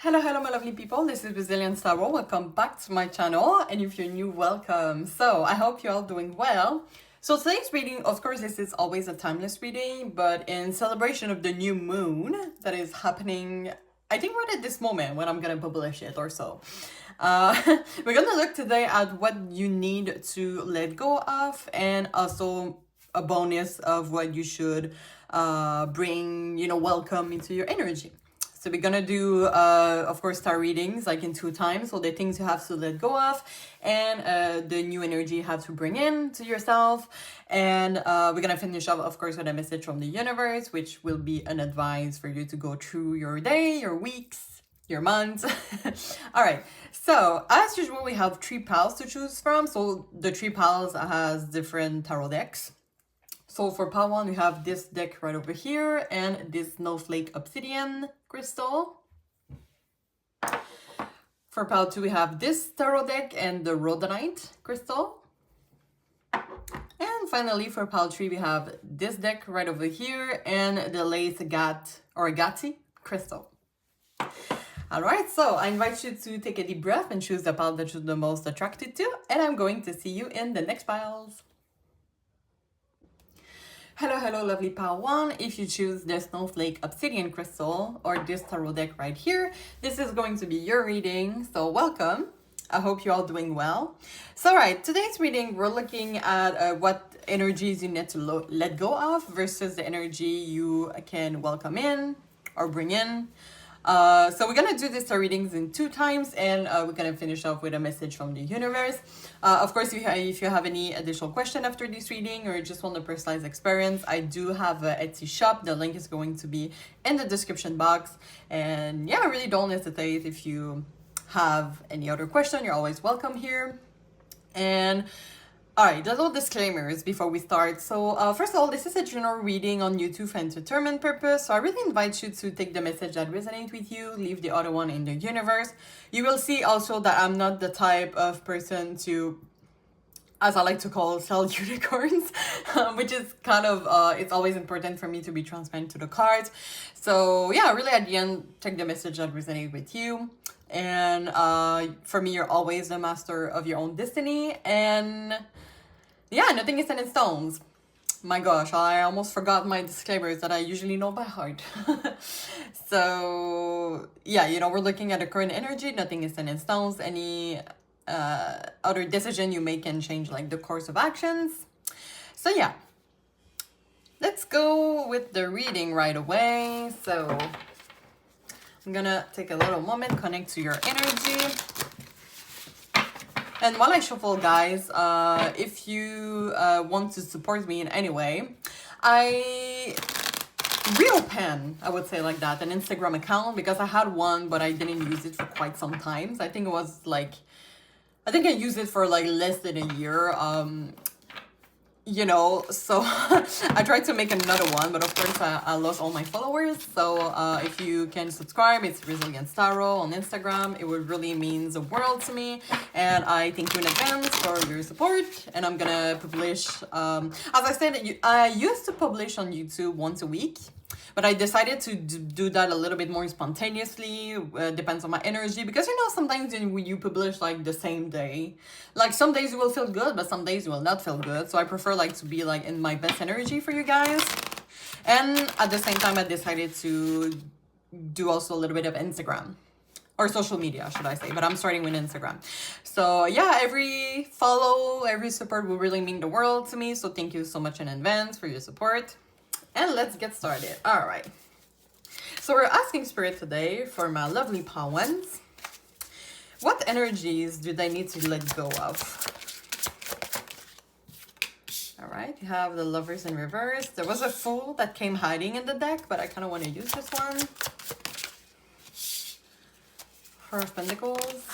Hello, my lovely people. This is Brazilian Tarot. Welcome back to my channel. And if you're new, welcome. So I hope you're all doing well. So today's reading, of course, this is always a timeless reading, but in celebration of the new moon that is happening, I think right at this moment when I'm going to publish it or so. We're going to look today at what you need to let go of, and also a bonus of what you should bring, welcome into your energy. So we're gonna do, of course, star readings like in 2 times. So the things you have to let go of, and the new energy you have to bring in to yourself. And we're gonna finish up, of course, with a message from the universe, which will be an advice for you to go through your day, your weeks, your months. All right. So as usual, we have 3 piles to choose from. So the 3 piles has different tarot decks. So for pile 1, we have this deck right over here and this Snowflake obsidian crystal. For pile 2, we have this tarot deck and the Rhodonite crystal. And finally, for pile 3, we have this deck right over here and the lace Agate crystal. All right, so I invite you to take a deep breath and choose the pile that you're the most attracted to. And I'm going to see you in the next piles. Hello, lovely pile 1. If you choose the Snowflake Obsidian Crystal or this tarot deck right here, this is going to be your reading, so welcome. I hope you're all doing well. So, all right, today's reading, we're looking at what energies you need to let go of versus the energy you can welcome in or bring in. So we're gonna do this readings in 2 times, and we're gonna finish off with a message from the universe. Of course, if you have any additional question after this reading or you just want a personalized experience, I do have an Etsy shop. The link is going to be in the description box. And yeah, really don't hesitate if you have any other question. You're always welcome here. And all right, little disclaimers before we start. So first of all, this is a general reading on YouTube for entertainment purpose. So I really invite you to take the message that resonates with you, leave the other one in the universe. You will see also that I'm not the type of person to, as I like to call, sell unicorns, which is kind of, it's always important for me to be transparent to the cards. So yeah, really at the end, take the message that resonates with you. And for me, you're always the master of your own destiny. And yeah, nothing is set in stones. My gosh, I almost forgot my disclaimers that I usually know by heart. So yeah, we're looking at the current energy. Nothing is set in stones. Any other decision you make can change like the course of actions. So yeah, let's go with the reading right away. So I'm gonna take a little moment, connect to your energy. And while I shuffle, guys, if you want to support me in any way, I reopened, I would say like that, an Instagram account, because I had one, but I didn't use it for quite some time. So I think it was like, I think I used it for like less than a year. So I tried to make another one, but of course I lost all my followers. So if you can subscribe, it's Brazilian Tarot on Instagram. It would really mean the world to me, and I thank you in advance for your support. And I'm gonna publish, as I said, I used to publish on YouTube once a week, but I decided to do that a little bit more spontaneously. Depends on my energy, because sometimes when you publish like the same day, like some days you will feel good, but some days you will not feel good. So I prefer like to be like in my best energy for you guys. And at the same time, I decided to do also a little bit of Instagram, or social media, should I say, but I'm starting with Instagram. So yeah, every follow, every support will really mean the world to me. So thank you so much in advance for your support. And let's get started. All right. So we're asking Spirit today for my lovely pile ones. What energies do they need to let go of? All right. You have the Lovers in reverse. There was a Fool that came hiding in the deck, but I kind of want to use this one. Four of Pentacles.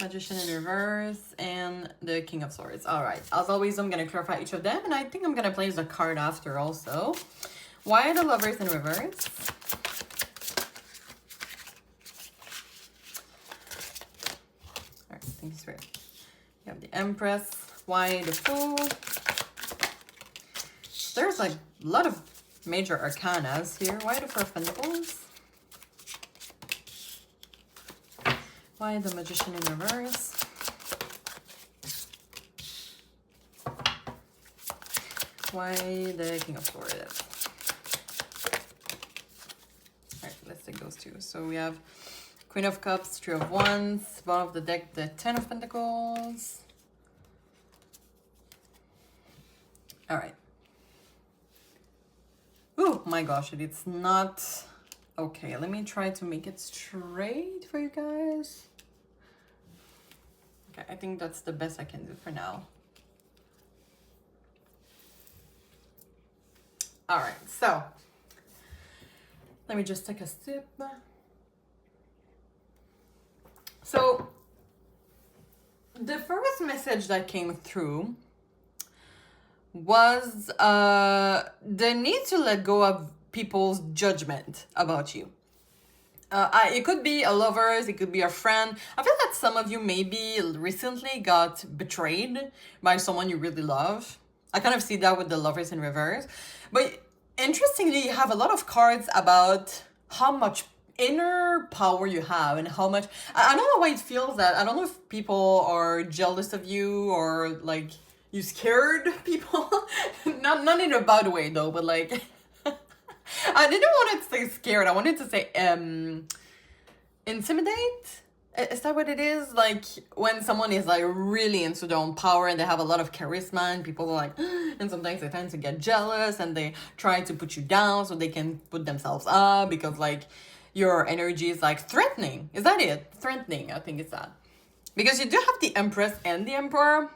Magician in reverse, and the King of Swords. All right, as always, I'm going to clarify each of them, and I think I'm going to place the card after also. Why are the Lovers in reverse? All right, thank you, Spirit. You have the Empress. Why the Fool? There's like a lot of major arcanas here. Why the Four of Pentacles? Why the Magician in reverse? Why the King of Swords? Alright, let's take those two. So we have Queen of Cups, Three of Wands, bottom of the deck, the Ten of Pentacles. Alright. Oh my gosh, it's not... Okay, let me try to make it straight for you guys. Okay, I think that's the best I can do for now. All right, so let me just take a sip. So the first message that came through was the need to let go of people's judgment about you. It could be a lover, it could be a friend. I feel that some of you maybe recently got betrayed by someone you really love. I kind of see that with the Lovers in reverse. But interestingly, you have a lot of cards about how much inner power you have and how much... I don't know why it feels that. I don't know if people are jealous of you or like you scared people. not in a bad way though, but like... I didn't want to say scared. I wanted to say intimidate. Is that what it is? Like when someone is like really into their own power and they have a lot of charisma and people are like, and sometimes they tend to get jealous and they try to put you down so they can put themselves up because like your energy is like threatening. Is that it? Threatening, I think it's that. Because you do have the Empress and the Emperor.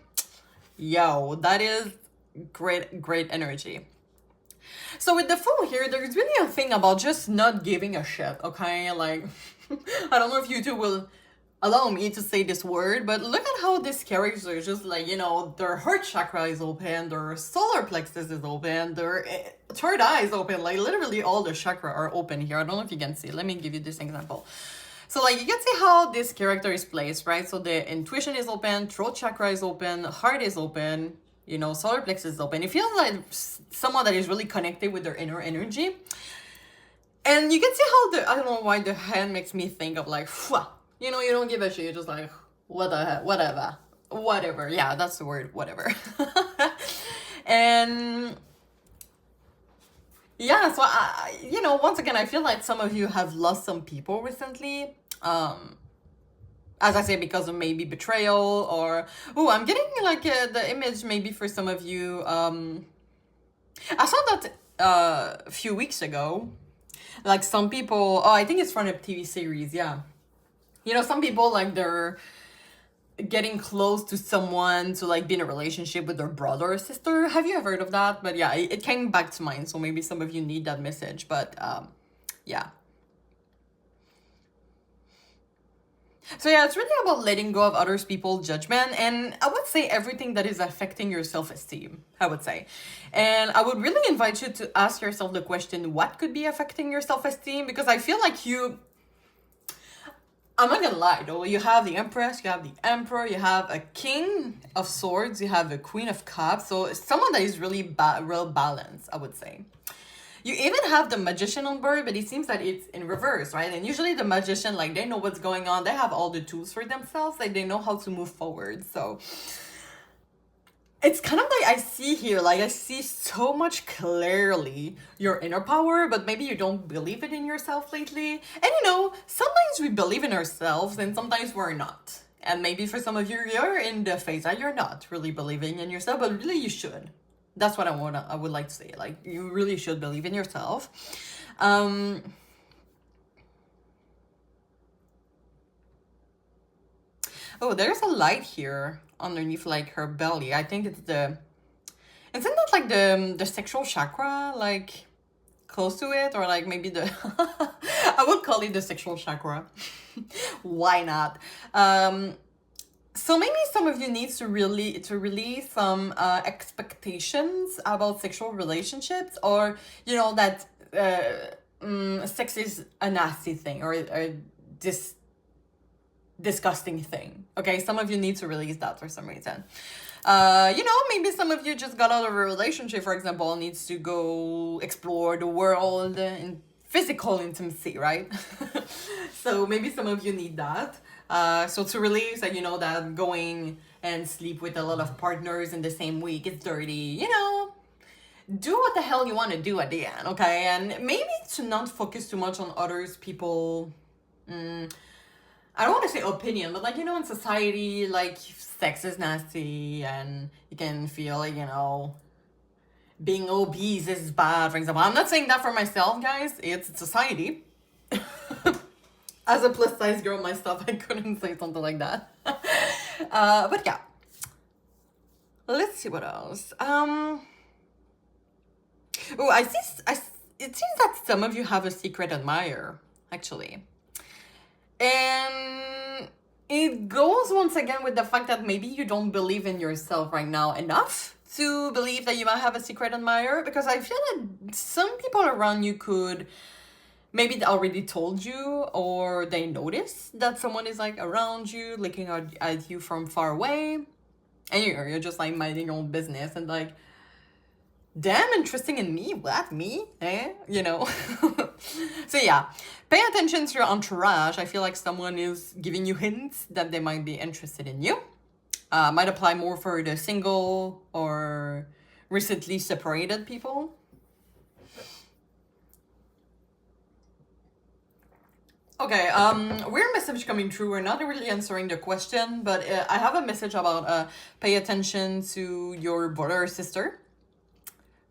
Yo, that is great energy. So with the Fool here, there's really a thing about just not giving a shit, okay? Like, I don't know if you two will allow me to say this word, but look at how this character is just like, you know, their heart chakra is open, their solar plexus is open, their third eye is open, like literally all the chakra are open here. I don't know if you can see. Let me give you this example. So like you can see how this character is placed, right? So the intuition is open, throat chakra is open, heart is open, you know, solar plexus is open. It feels like someone that is really connected with their inner energy. And you can see how I don't know why the hand makes me think of like, you know, you don't give a shit. You're just like, what the heck, whatever. Yeah, that's the word, whatever. And yeah, so you know, once again, I feel like some of you have lost some people recently. As I say, because of maybe betrayal or... Oh, I'm getting like the image maybe for some of you. I saw that a few weeks ago. Like some people... Oh, I think it's from a TV series, yeah. You know, some people like they're getting close to someone to like be in a relationship with their brother or sister. Have you ever heard of that? But yeah, it came back to mind. So maybe some of you need that message. But yeah. So yeah, it's really about letting go of others people's judgment, and I would say everything that is affecting your self-esteem, I would say. And I would really invite you to ask yourself the question, what could be affecting your self-esteem? Because I feel like I'm not gonna lie though, you have the Empress, you have the Emperor, you have a King of Swords, you have a Queen of Cups, so someone that is really real balanced, I would say. You even have the Magician on board, but it seems that it's in reverse, right? And usually the Magician, like, they know what's going on. They have all the tools for themselves. Like, they know how to move forward. So it's kind of like I see here, like, I see so much clearly your inner power, but maybe you don't believe it in yourself lately. And, you know, sometimes we believe in ourselves and sometimes we're not. And maybe for some of you, you're in the phase that you're not really believing in yourself, but really you should. That's what I would like to say. Like, you really should believe in yourself. Oh, there's a light here underneath, like, her belly. I think it's isn't that like the sexual chakra, like, close to it? Or like maybe the, I would call it the sexual chakra. Why not? So maybe some of you need to release some expectations about sexual relationships, or you know that sex is a nasty thing or this disgusting thing. Okay, some of you need to release that for some reason. You know, maybe some of you just got out of a relationship, for example, needs to go explore the world and physical intimacy, right? So maybe some of you need that. So to release that, you know, that going and sleep with a lot of partners in the same week is dirty, you know, do what the hell you want to do at the end, okay? And maybe to not focus too much on others, people, I don't want to say opinion, but like, you know, in society, like, sex is nasty and you can feel like, you know, being obese is bad, for example. I'm not saying that for myself, guys. It's society. As a plus size girl myself, I couldn't say something like that. But yeah. Let's see what else. Oh, it seems that some of you have a secret admirer, actually. And it goes once again with the fact that maybe you don't believe in yourself right now enough to believe that you might have a secret admirer, because I feel that some people around you could maybe they already told you, or they notice that someone is like around you looking at you from far away, and you're just like minding your own business and like, damn, interesting in me. What, me? You know. So yeah, pay attention to your entourage. I feel like someone is giving you hints that they might be interested in you. Might apply more for the single or recently separated people. Okay, weird message coming through. We're not really answering the question, but I have a message about pay attention to your brother or sister.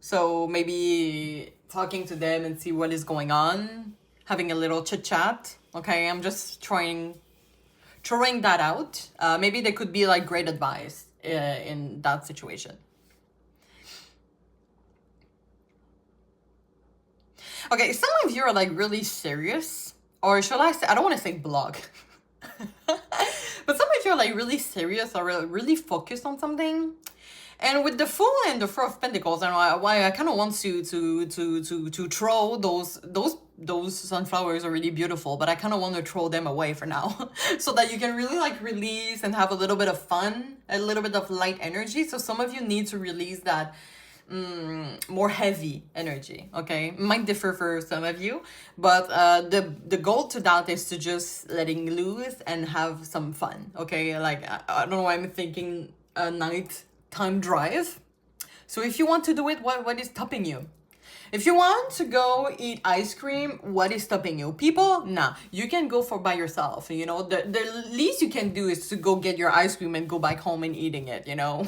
So maybe talking to them and see what is going on, having a little chit chat. Okay, I'm just throwing that out. Maybe there could be like great advice in that situation. Okay, some of you are like really serious, or should I say, I don't want to say blog. But some of you are like really serious or really focused on something. And with the Fool and the Four of Pentacles, I don't know why I kind of want to throw those sunflowers are really beautiful, but I kind of want to throw them away for now, so that you can really like release and have a little bit of fun, a little bit of light energy. So some of you need to release that more heavy energy. Okay, might differ for some of you, but the goal to that is to just letting loose and have some fun. Okay, like I don't know why I'm thinking a night time drive. So if you want to do it, what is stopping you? If you want to go eat ice cream, what is stopping you? People, nah, you can go for by yourself. You know, the least you can do is to go get your ice cream and go back home and eating it, you know.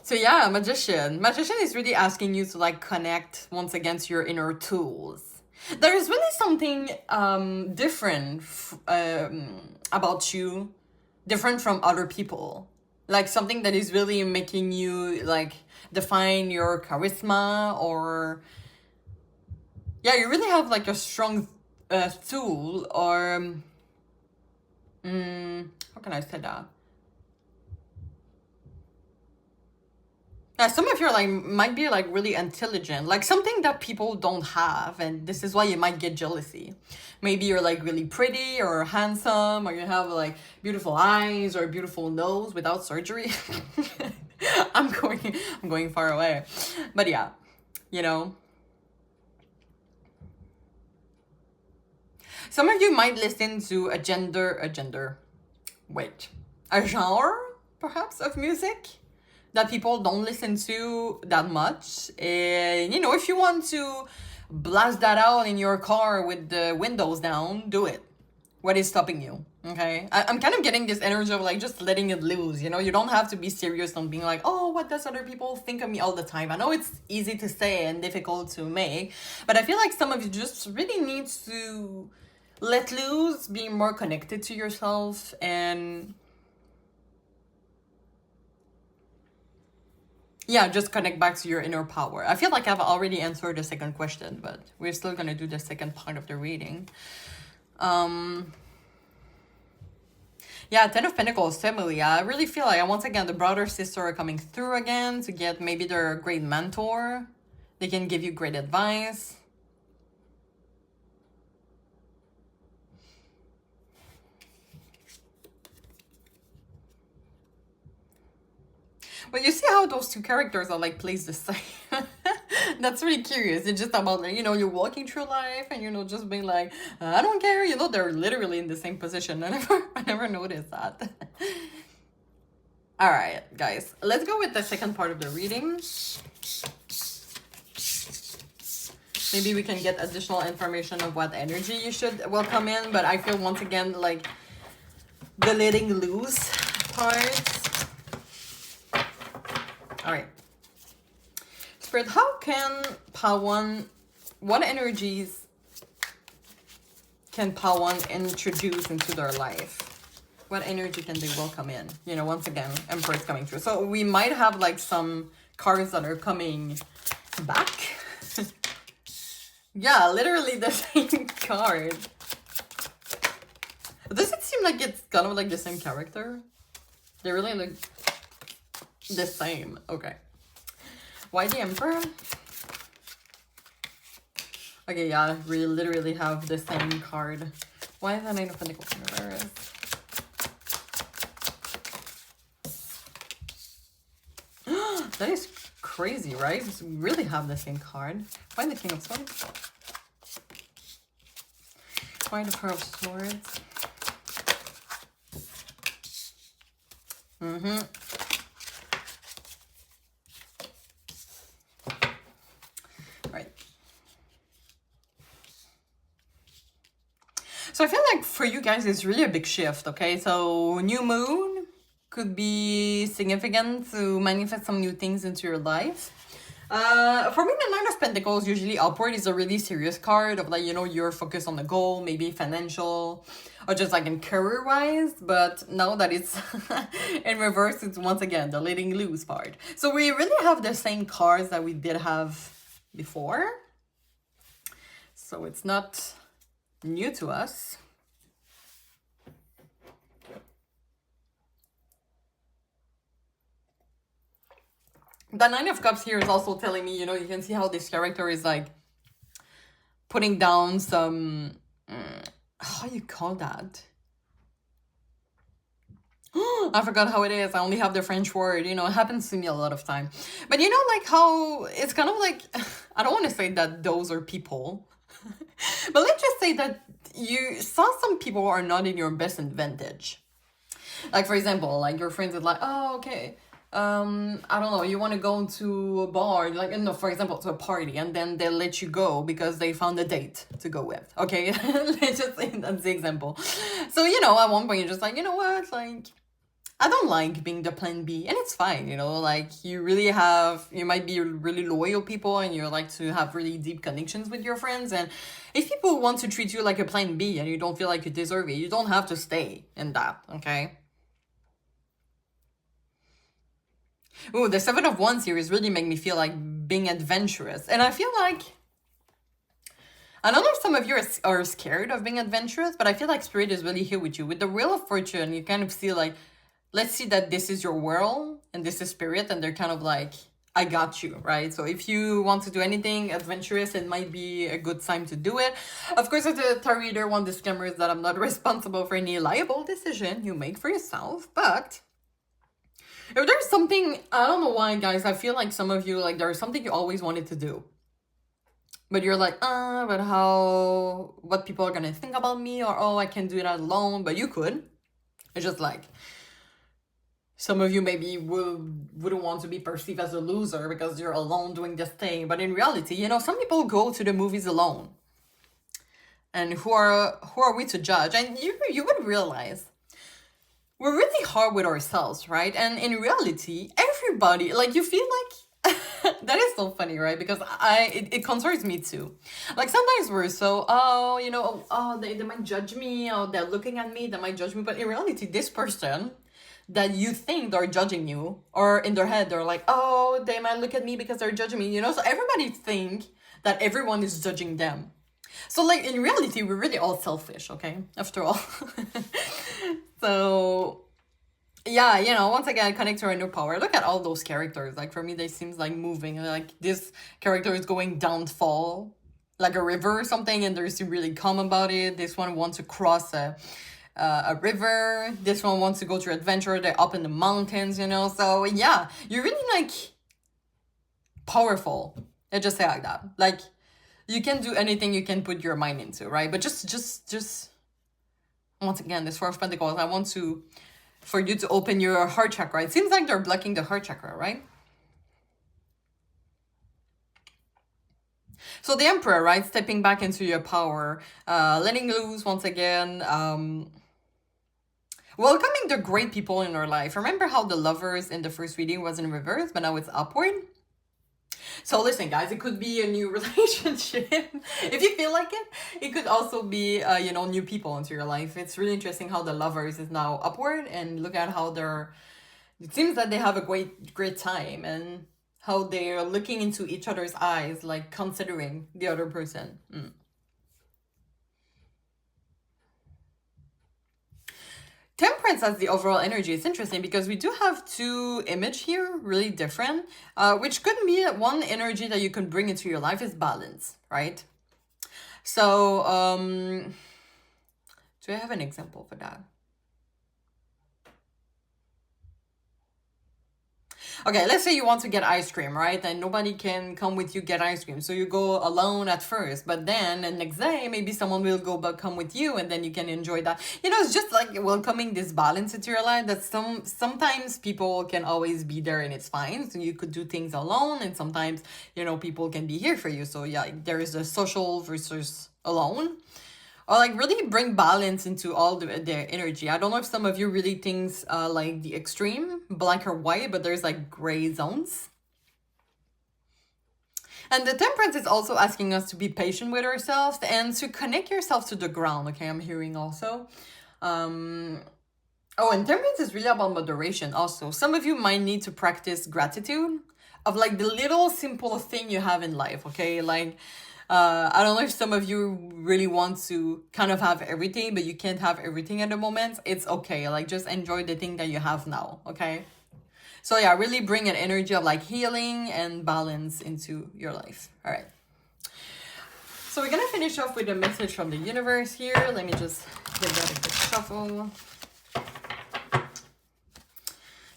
So yeah, magician is really asking you to like connect once again to your inner tools. There is really something different about you, different from other people, like something that is really making you like define your charisma, or yeah, you really have like a strong tool, or how can I say that? Yeah, some of you are like might be like really intelligent, like something that people don't have, and this is why you might get jealousy. Maybe you're like really pretty or handsome, or you have like beautiful eyes or a beautiful nose without surgery. I'm going far away, but yeah, you know. Some of you might listen to a genre, perhaps, of music that people don't listen to that much. And, you know, if you want to blast that out in your car with the windows down, do it. What is stopping you? Okay? I'm kind of getting this energy of like just letting it loose, you know? You don't have to be serious on being like, oh, what does other people think of me all the time? I know it's easy to say and difficult to make, but I feel like some of you just really need to let loose, be more connected to yourself, and yeah, just connect back to your inner power. I feel like I've already answered the second question, but we're still gonna do the second part of the reading. Yeah, Ten of Pentacles, family. I really feel like once again the brother sister are coming through again to get maybe they're a great mentor. They can give you great advice. But you see how those two characters are like placed the same. That's really curious. It's just about like, you're walking through life and just being like, I don't care. They're literally in the same position. I never noticed that. All right, guys, let's go with the second part of the reading. Maybe we can get additional information of what energy you should welcome in. But I feel once again like the letting loose part. All right. Spirit, how can Pawan, what energies can Pawan introduce into their life? What energy can they welcome in? Once again, Empress coming through. So we might have like some cards that are coming back. Yeah, literally the same card. Does it seem like it's kind of like the same character? They really look the same. Okay. Why the Emperor? Okay, yeah, we literally have the same card. Why is the Nine of Pentacles in reverse? That is crazy, right? We really have the same card. Why the King of Swords? Why the Four of Swords? Right. So I feel like for you guys, it's really a big shift, okay? So new moon could be significant to manifest some new things into your life. For me, the Nine of Pentacles, usually upward, is a really serious card of like, you're focused on the goal, maybe financial, or just like in career-wise. But now that it's in reverse, it's once again the letting loose part. So we really have the same cards that we did have before. So it's not new to us. The Nine of Cups here is also telling me, you can see how this character is like putting down some, how you call that? I forgot how it is. I only have the French word, it happens to me a lot of time. But like how it's kind of like, I don't want to say that those are people, but let's just say that you saw some people are not in your best advantage. Like, for example, like your friends are like, oh, okay. I don't know, you want to go to a bar, like, no, for example, to a party, and then they let you go because they found a date to go with, okay? Let's just say that's the example. So, at one point you're just like, what, like, I don't like being the plan B, and it's fine, like, you might be really loyal people, and you like to have really deep connections with your friends, and if people want to treat you like a plan B, and you don't feel like you deserve it, you don't have to stay in that, okay? Ooh, the Seven of Wands here is really making me feel like being adventurous. And I feel like, I don't know if some of you are scared of being adventurous, but I feel like Spirit is really here with you. With the Wheel of Fortune, you kind of see like, let's see that this is your world and this is Spirit, and they're kind of like, I got you, right? So if you want to do anything adventurous, it might be a good time to do it. Of course, as a tarot reader, one disclaimer is that I'm not responsible for any liable decision you make for yourself, but if there's something, I don't know why, guys, I feel like some of you, like, there's something you always wanted to do. But you're like, but what people are gonna think about me, or, oh, I can do it alone, but you could. It's just like, some of you maybe wouldn't want to be perceived as a loser because you're alone doing this thing. But in reality, some people go to the movies alone. And who are we to judge? And you would realize, we're really hard with ourselves, right? And in reality, everybody, like, you feel like, that is so funny, right? Because it concerns me too. Like, sometimes we're so, they might judge me, or they're looking at me, they might judge me. But in reality, this person that you think they're judging you, or in their head, they're like, oh, they might look at me because they're judging me, So everybody think that everyone is judging them. So, like, in reality, we're really all selfish, okay? After all. So, yeah, once again, connect to our new power. Look at all those characters. Like, for me, they seems like moving. Like, this character is going downfall, like a river or something, and there's really calm about it. This one wants to cross a river. This one wants to go to adventure. They're up in the mountains, So, yeah, you're really, like, powerful. Let's just say like that. Like, you can do anything you can put your mind into, right? But just once again, this Four of Pentacles, I want for you to open your heart chakra. It seems like they're blocking the heart chakra, right? So the Emperor, right? Stepping back into your power, letting loose once again, welcoming the great people in our life. Remember how the Lovers in the first reading was in reverse, but now it's upward? So listen, guys, it could be a new relationship. If you feel like it, it could also be, you know, new people into your life. It's really interesting how the Lovers is now upward, and look at how it seems that they have a great time, and how they're looking into each other's eyes, like considering the other person. Temperance as the overall energy is interesting because we do have two images here, really different, which could be one energy that you can bring into your life is balance, right? So, do I have an example for that? Okay, let's say you want to get ice cream, right? And nobody can come with you get ice cream. So you go alone at first, but then the next day, maybe someone will come with you, and then you can enjoy that. You know, it's just like welcoming this balance into your life, that sometimes people can always be there and it's fine. So you could do things alone, and sometimes, you know, people can be here for you. So yeah, there is a social versus alone. Or like really bring balance into all the energy. I don't know if some of you really thinks like the extreme, black or white, but there's like gray zones. And the Temperance is also asking us to be patient with ourselves and to connect yourself to the ground. Okay, I'm hearing also. Oh, and Temperance is really about moderation also. Some of you might need to practice gratitude of like the little simple thing you have in life, okay? Like, I don't know if some of you really want to kind of have everything, but you can't have everything at the moment. It's okay. Like, just enjoy the thing that you have now, okay? So yeah, really bring an energy of like healing and balance into your life. All right. So we're going to finish off with a message from the universe here. Let me just give that a quick shuffle.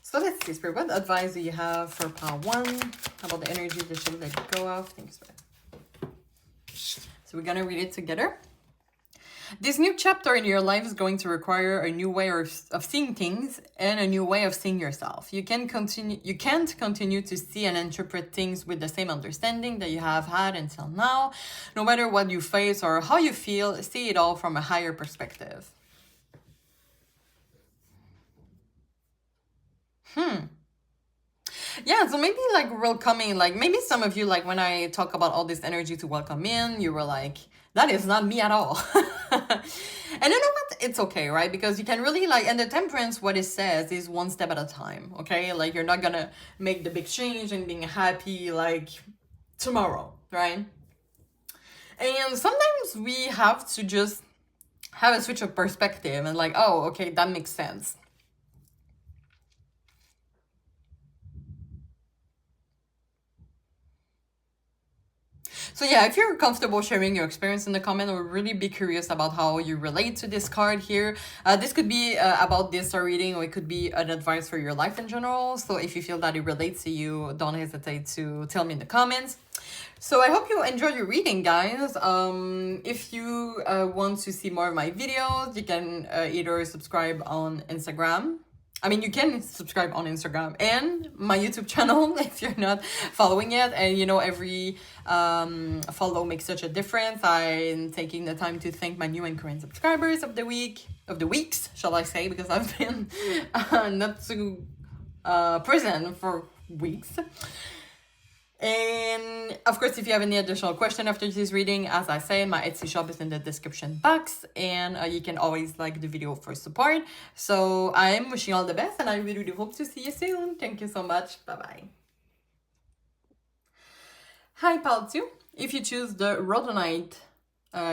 So let's see, Spirit, what advice do you have for pile 1 about the energy that should let go of? Thanks, Spirit. So we're going to read it together. This new chapter in your life is going to require a new way of seeing things and a new way of seeing yourself. You can't continue to see and interpret things with the same understanding that you have had until now. No matter what you face or how you feel, see it all from a higher perspective. Yeah, so maybe like welcoming, like maybe some of you, like when I talk about all this energy to welcome in, you were like, that is not me at all. And you know what? It's okay, right? Because you can really like, and the Temperance, what it says is one step at a time, okay? Like you're not gonna make the big change and being happy like tomorrow, right? And sometimes we have to just have a switch of perspective and like, oh, okay, that makes sense. So yeah, if you're comfortable sharing your experience in the comment, I would really be curious about how you relate to this card here. This could be about this reading, or it could be an advice for your life in general. So if you feel that it relates to you, don't hesitate to tell me in the comments. So I hope you enjoyed your reading, guys. If you want to see more of my videos, you can either subscribe on Instagram. I mean, you can subscribe on Instagram and my YouTube channel if you're not following yet. And you know, every follow makes such a difference. I'm taking the time to thank my new and current subscribers of the weeks, shall I say, because I've been not too present for weeks. And of course, if you have any additional question after this reading, as I say, my Etsy shop is in the description box, and you can always like the video for support. So I'm wishing you all the best, and I really hope to see you soon. Thank you so much. Bye-bye. Hi, pile 2. If you choose the Rhodonite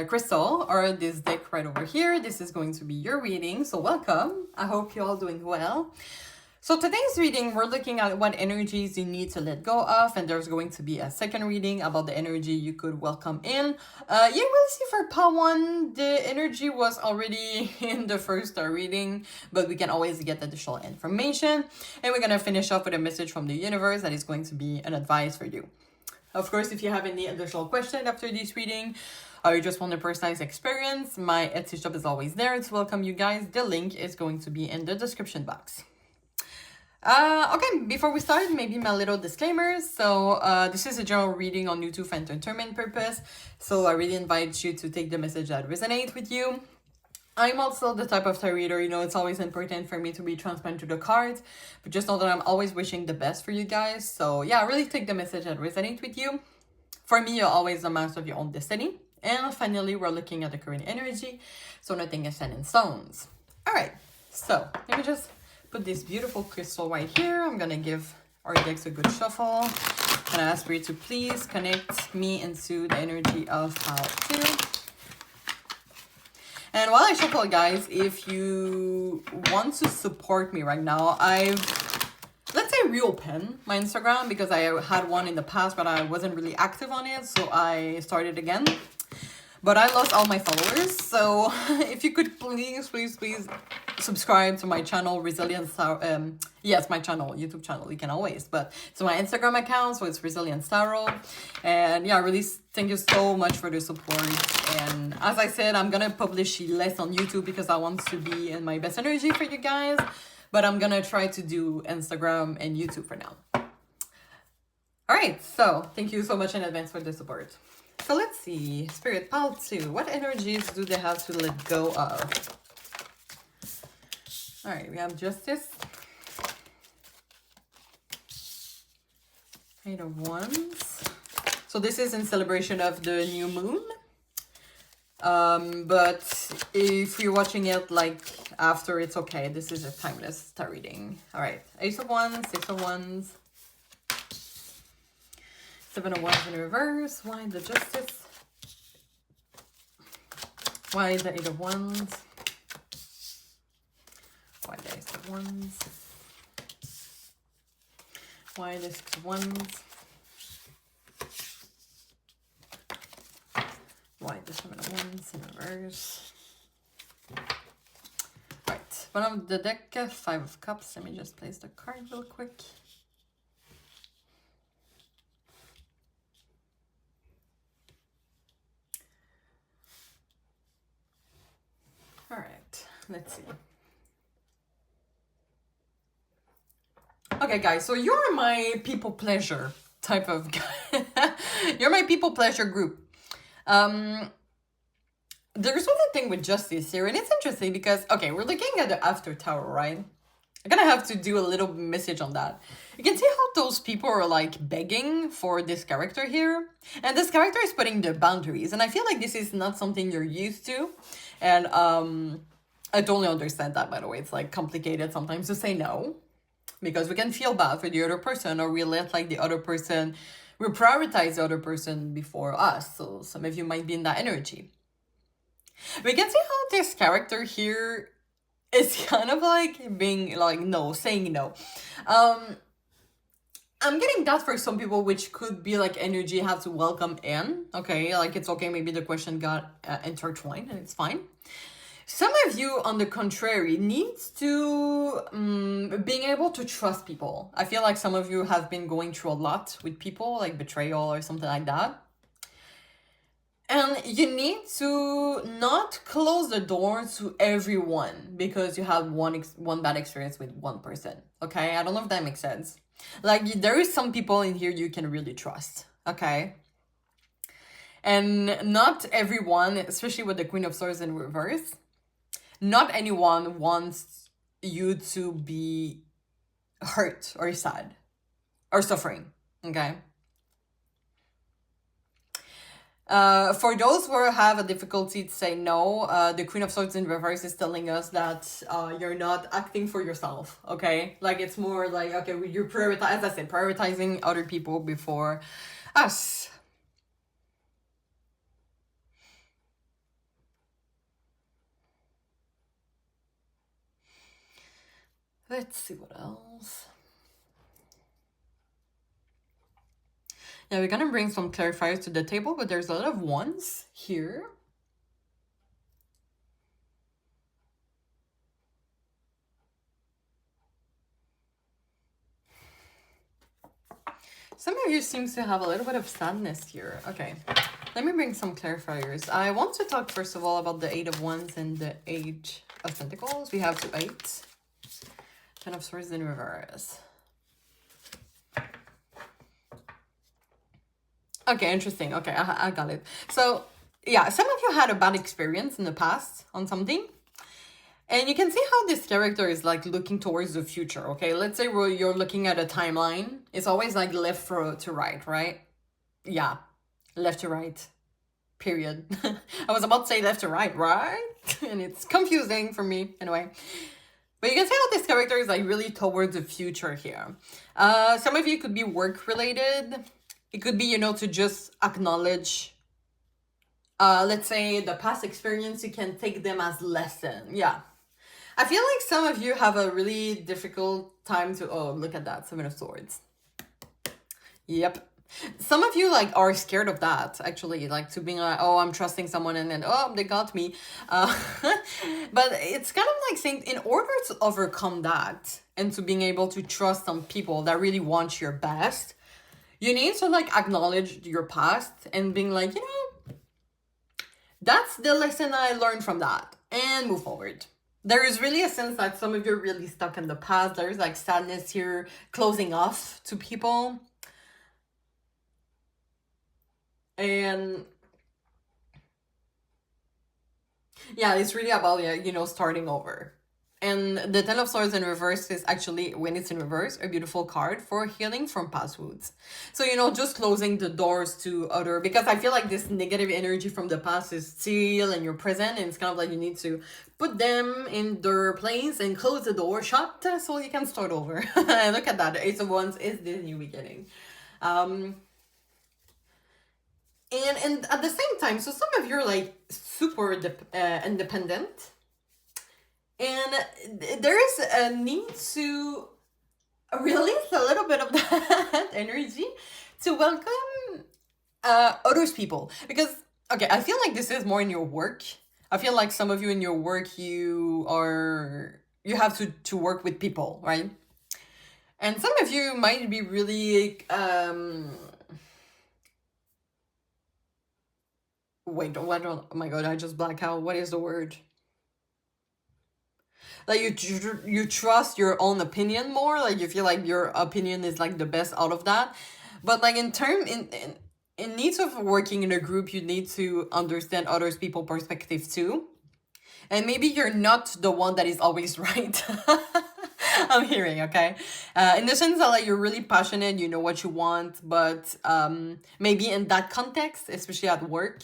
crystal or this deck right over here, this is going to be your reading. So welcome. I hope you're all doing well. So today's reading, we're looking at what energies you need to let go of, and there's going to be a second reading about the energy you could welcome in. You will see for part 1, the energy was already in the first reading, but we can always get additional information. And we're going to finish off with a message from the universe that is going to be an advice for you. Of course, if you have any additional questions after this reading, or you just want a personalized experience, my Etsy shop is always there to welcome you guys. The link is going to be in the description box. Okay, before we start, maybe my little disclaimers. So this is a general reading on YouTube for entertainment purpose. So I really invite you to take the message that resonates with you. I'm also the type of tarot reader, you know, it's always important for me to be transparent to the cards, but just know that I'm always wishing the best for you guys. So yeah, really take the message that resonates with you. For me, you're always the master of your own destiny. And finally, we're looking at the current energy, so nothing is set in stones. All right, so let me just put this beautiful crystal right here. I'm gonna give our decks a good shuffle. And I ask for you to please connect me into the energy of pile 2. And while I shuffle, guys, if you want to support me right now, let's say, reopened my Instagram because I had one in the past, but I wasn't really active on it. So I started again. But I lost all my followers. So if you could please subscribe to my channel, Resilience Tarot. Yes, my channel, YouTube channel, you can always. But it's my Instagram account, so it's Resilience Tarot. And yeah, really thank you so much for the support. And as I said, I'm going to publish less on YouTube because I want to be in my best energy for you guys. But I'm going to try to do Instagram and YouTube for now. All right, so thank you so much in advance for the support. So let's see, Spirit Pile 2, what energies do they have to let go of? All right, we have Justice, Eight of Wands. So this is in celebration of the new moon. But if you're watching it like after, it's okay. This is a timeless tarot reading. All right, Ace of Wands, Six of Wands, Seven of Wands in reverse. Why the Justice? Why the Eight of Wands? Why the Ace of Wands? Why the Six of Wands? Why the Seven of Wands in reverse? Right, bottom of the deck, Five of Cups. Let me just place the card real quick. All right, let's see. Okay, guys, so you're my people pleasure type of guy. You're my people pleasure group. There's one thing with Justice here, and it's interesting because, okay, we're looking at the After Tower, right? I'm gonna have to do a little message on that. You can see how those people are like begging for this character here. And this character is putting their boundaries. And I feel like this is not something you're used to. And I totally understand that, by the way. It's like complicated sometimes to say no. Because we can feel bad for the other person, or we let like the other person, we prioritize the other person before us. So some of you might be in that energy. We can see how this character here is kind of like being like no, saying no. I'm getting that for some people, which could be like energy you have to welcome in. Okay, like it's okay, maybe the question got intertwined and it's fine. Some of you, on the contrary, needs to being able to trust people. I feel like some of you have been going through a lot with people, like betrayal or something like that. And you need to not close the door to everyone because you had one bad experience with one person. Okay, I don't know if that makes sense. Like there is some people in here you can really trust. Okay. And not everyone, especially with the Queen of Swords in reverse, not anyone wants you to be hurt or sad or suffering, okay? For those who have a difficulty to say no, the Queen of Swords in reverse is telling us that you're not acting for yourself, okay? Like it's more like, okay, you're as I said, prioritizing other people before us. Let's see what else. Yeah, we're gonna bring some clarifiers to the table, but there's a lot of ones here. Some of you seems to have a little bit of sadness here. Okay, let me bring some clarifiers. I want to talk first of all about the Eight of Wands and the Eight of Pentacles. We have two eights. Ten of Swords in reverse. Okay, interesting. Okay, I got it. So, yeah, some of you had a bad experience in the past on something. And you can see how this character is like looking towards the future, okay? Let's say you're looking at a timeline. It's always like left to right, right? Yeah, left to right, period. I was about to say left to right, right? And it's confusing for me, anyway. But you can see how this character is like really towards the future here. Some of you could be work-related. It could be, you know, to just acknowledge, let's say, the past experience. You can take them as lesson, yeah. I feel like some of you have a really difficult time to, oh, look at that, Seven of Swords. Yep. Some of you like are scared of that, actually, like to being like, oh, I'm trusting someone and then, oh, they got me. But it's kind of like saying in order to overcome that and to being able to trust some people that really want your best, you need to like acknowledge your past and being like, you know, that's the lesson I learned from that and move forward. There is really a sense that some of you are really stuck in the past. There's like sadness here, closing off to people. And yeah, it's really about, you know, starting over. And the Ten of Swords in reverse is actually, when it's in reverse, a beautiful card for healing from past wounds. So, you know, just closing the doors to other, because I feel like this negative energy from the past is still in your present, and it's kind of like you need to put them in their place and close the door shut so you can start over. Look at that. The Ace of Wands is the new beginning. And at the same time, so some of you are like super independent. And there is a need to release a little bit of that energy to welcome others people. Because, okay, I feel like this is more in your work. I feel like some of you in your work, you have to work with people, right? And some of you might be really... Wait, what? Oh my god, I just black out. What is the word? Like you trust your own opinion more, like you feel like your opinion is like the best out of that. But like in needs of working in a group, you need to understand others people perspective too. And maybe you're not the one that is always right. I'm hearing, okay? In the sense that like you're really passionate, you know what you want, but maybe in that context, especially at work,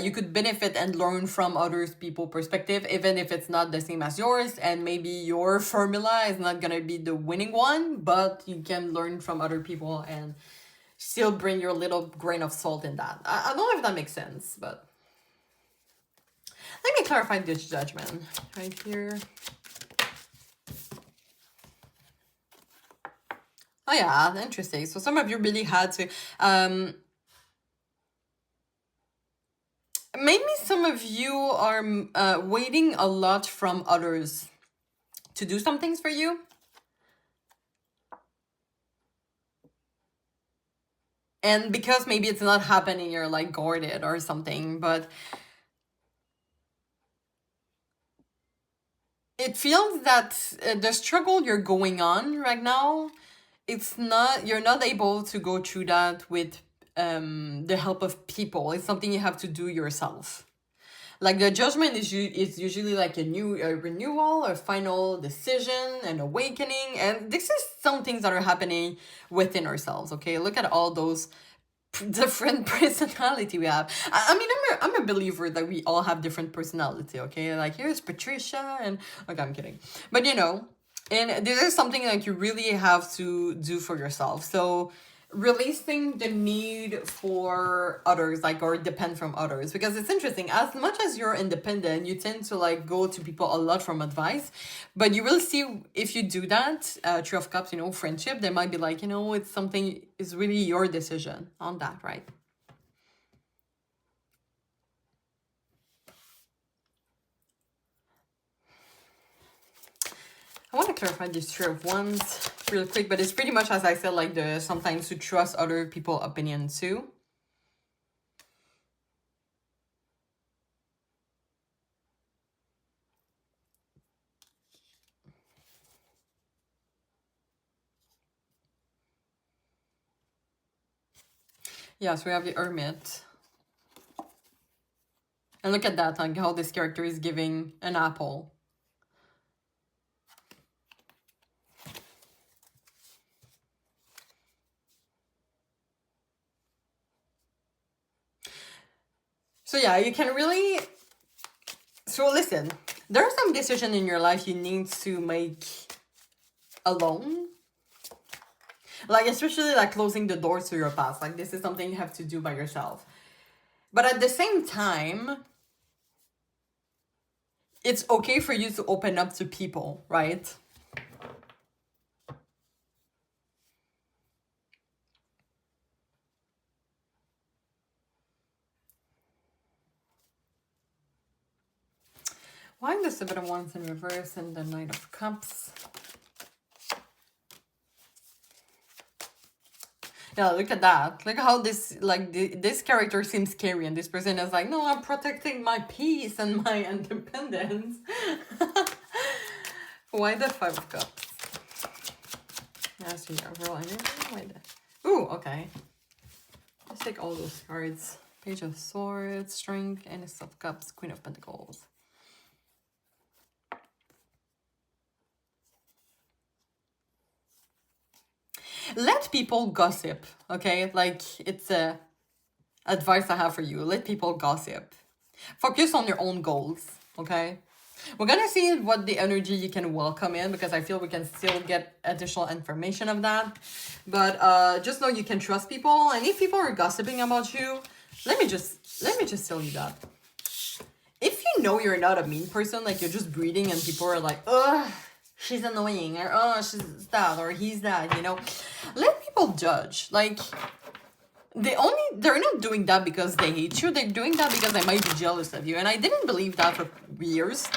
you could benefit and learn from others people's perspective, even if it's not the same as yours, and maybe your formula is not gonna be the winning one, but you can learn from other people and still bring your little grain of salt in that. I don't know if that makes sense, but let me clarify this Judgment right here. Oh yeah, interesting. So some of you really had to maybe some of you are waiting a lot from others to do some things for you. And because maybe it's not happening, you're like guarded or something, but it feels that the struggle you're going on right now, you're not able to go through that with the help of people. It's something you have to do yourself. Like the Judgment is usually like a renewal, a final decision, an awakening. And this is some things that are happening within ourselves, okay? Look at all those different personality we have. I mean, I'm a believer that we all have different personality, okay? Like here's Patricia and... Okay, I'm kidding. But you know, and this is something like you really have to do for yourself. So releasing the need for others, like, or depend from others, because it's interesting, as much as you're independent, you tend to like go to people a lot from advice, but you will see if you do that, Three of Cups, you know, friendship, they might be like, you know, it's something, is really your decision on that, right? I want to clarify this Three of Wands. real quick, but it's pretty much, as I said, like the sometimes to trust other people's opinion too. Yeah, so we have the Hermit. And look at that, like how this character is giving an apple. So yeah, you can really... So listen, there are some decisions in your life you need to make alone. Like, especially like closing the doors to your past. Like, this is something you have to do by yourself. But at the same time, it's okay for you to open up to people, right? Why the Seven of Wands in reverse and the Knight of Cups? Yeah, look at that. Look how this, like, this character seems scary, and this person is like, no, I'm protecting my peace and my independence. Why the Five of Cups? Yeah, so overall energy. Why the... Ooh, okay. Let's take all those cards. Page of Swords, Strength, Ace of Cups, Queen of Pentacles. Let people gossip, okay? Like, it's a advice I have for you. Let people gossip. Focus on your own goals, okay? We're gonna see what the energy you can welcome in, because I feel we can still get additional information of that. But just know you can trust people, and if people are gossiping about you, let me just tell you that. If you know you're not a mean person, like you're just breathing and people are like, ugh, she's annoying, or oh, she's that, or he's that, you know, let people judge. Like, they're not doing that because they hate you, they're doing that because they might be jealous of you. And I didn't believe that for years,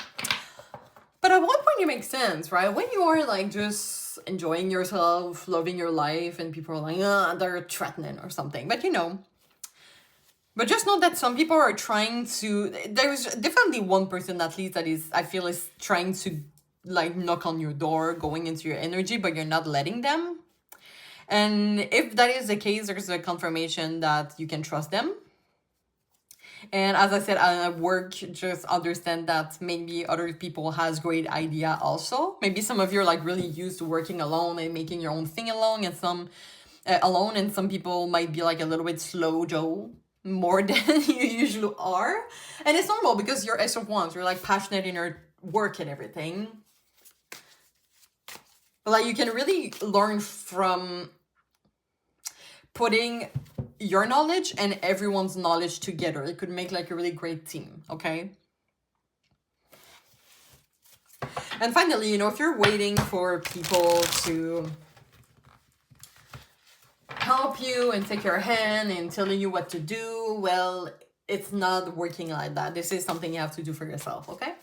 but at one point it makes sense, right? When you are like just enjoying yourself, loving your life, and people are like, they're threatening or something. But you know, but just know that some people are trying to, there's definitely one person at least that is, I feel, is trying to like knock on your door, going into your energy, but you're not letting them. And if that is the case, there's a confirmation that you can trust them. And as I said, at work, just understand that maybe other people has great idea also. Maybe some of you are like really used to working alone and making your own thing alone, and some people might be like a little bit slow Joe, more than you usually are. And it's normal because you're Ace of Wands, you're like passionate in your work and everything. But like, you can really learn from putting your knowledge and everyone's knowledge together. It could make like a really great team, okay? And finally, you know, if you're waiting for people to help you and take your hand and telling you what to do, well, it's not working like that. This is something you have to do for yourself, okay?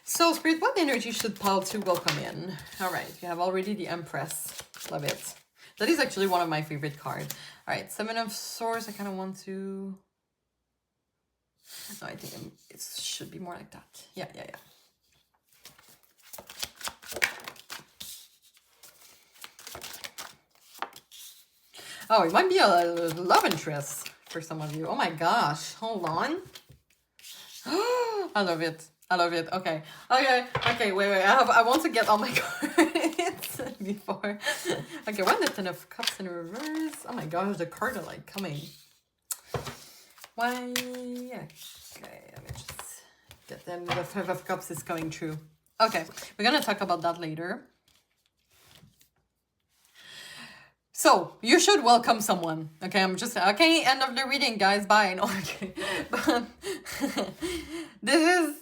So, Spirit, what energy should Pile 2 welcome in? All right, you have already the Empress. Love it. That is actually one of my favorite cards. All right, Seven of Swords. I kind of want to... No, I think it should be more like that. Yeah. Oh, it might be a love interest for some of you. Oh my gosh. Hold on. I love it. Okay. Wait. I want to get all my cards before. Okay, one, the Ten of Cups in reverse. Oh my gosh, the cards are like coming. Why? Yeah. Okay, let me just get them. The Five of Cups is coming true. Okay, we're gonna talk about that later. So, you should welcome someone. Okay, I'm just... Okay, end of the reading, guys. Bye. No, okay. But this is...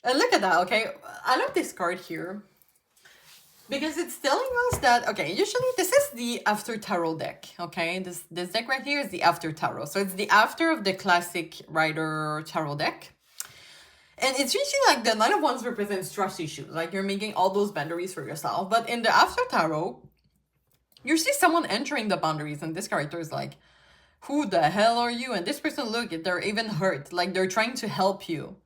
look at that, okay? I love this card here. Because it's telling us that... Okay, usually this is the After Tarot deck, okay? This deck right here is the After Tarot. So, it's the after of the classic Rider Tarot deck. And it's usually like the Nine of Wands represents trust issues. Like you're making all those boundaries for yourself. But in the After Tarot, you see someone entering the boundaries, and this character is like, who the hell are you? And this person, look, they're even hurt. Like they're trying to help you.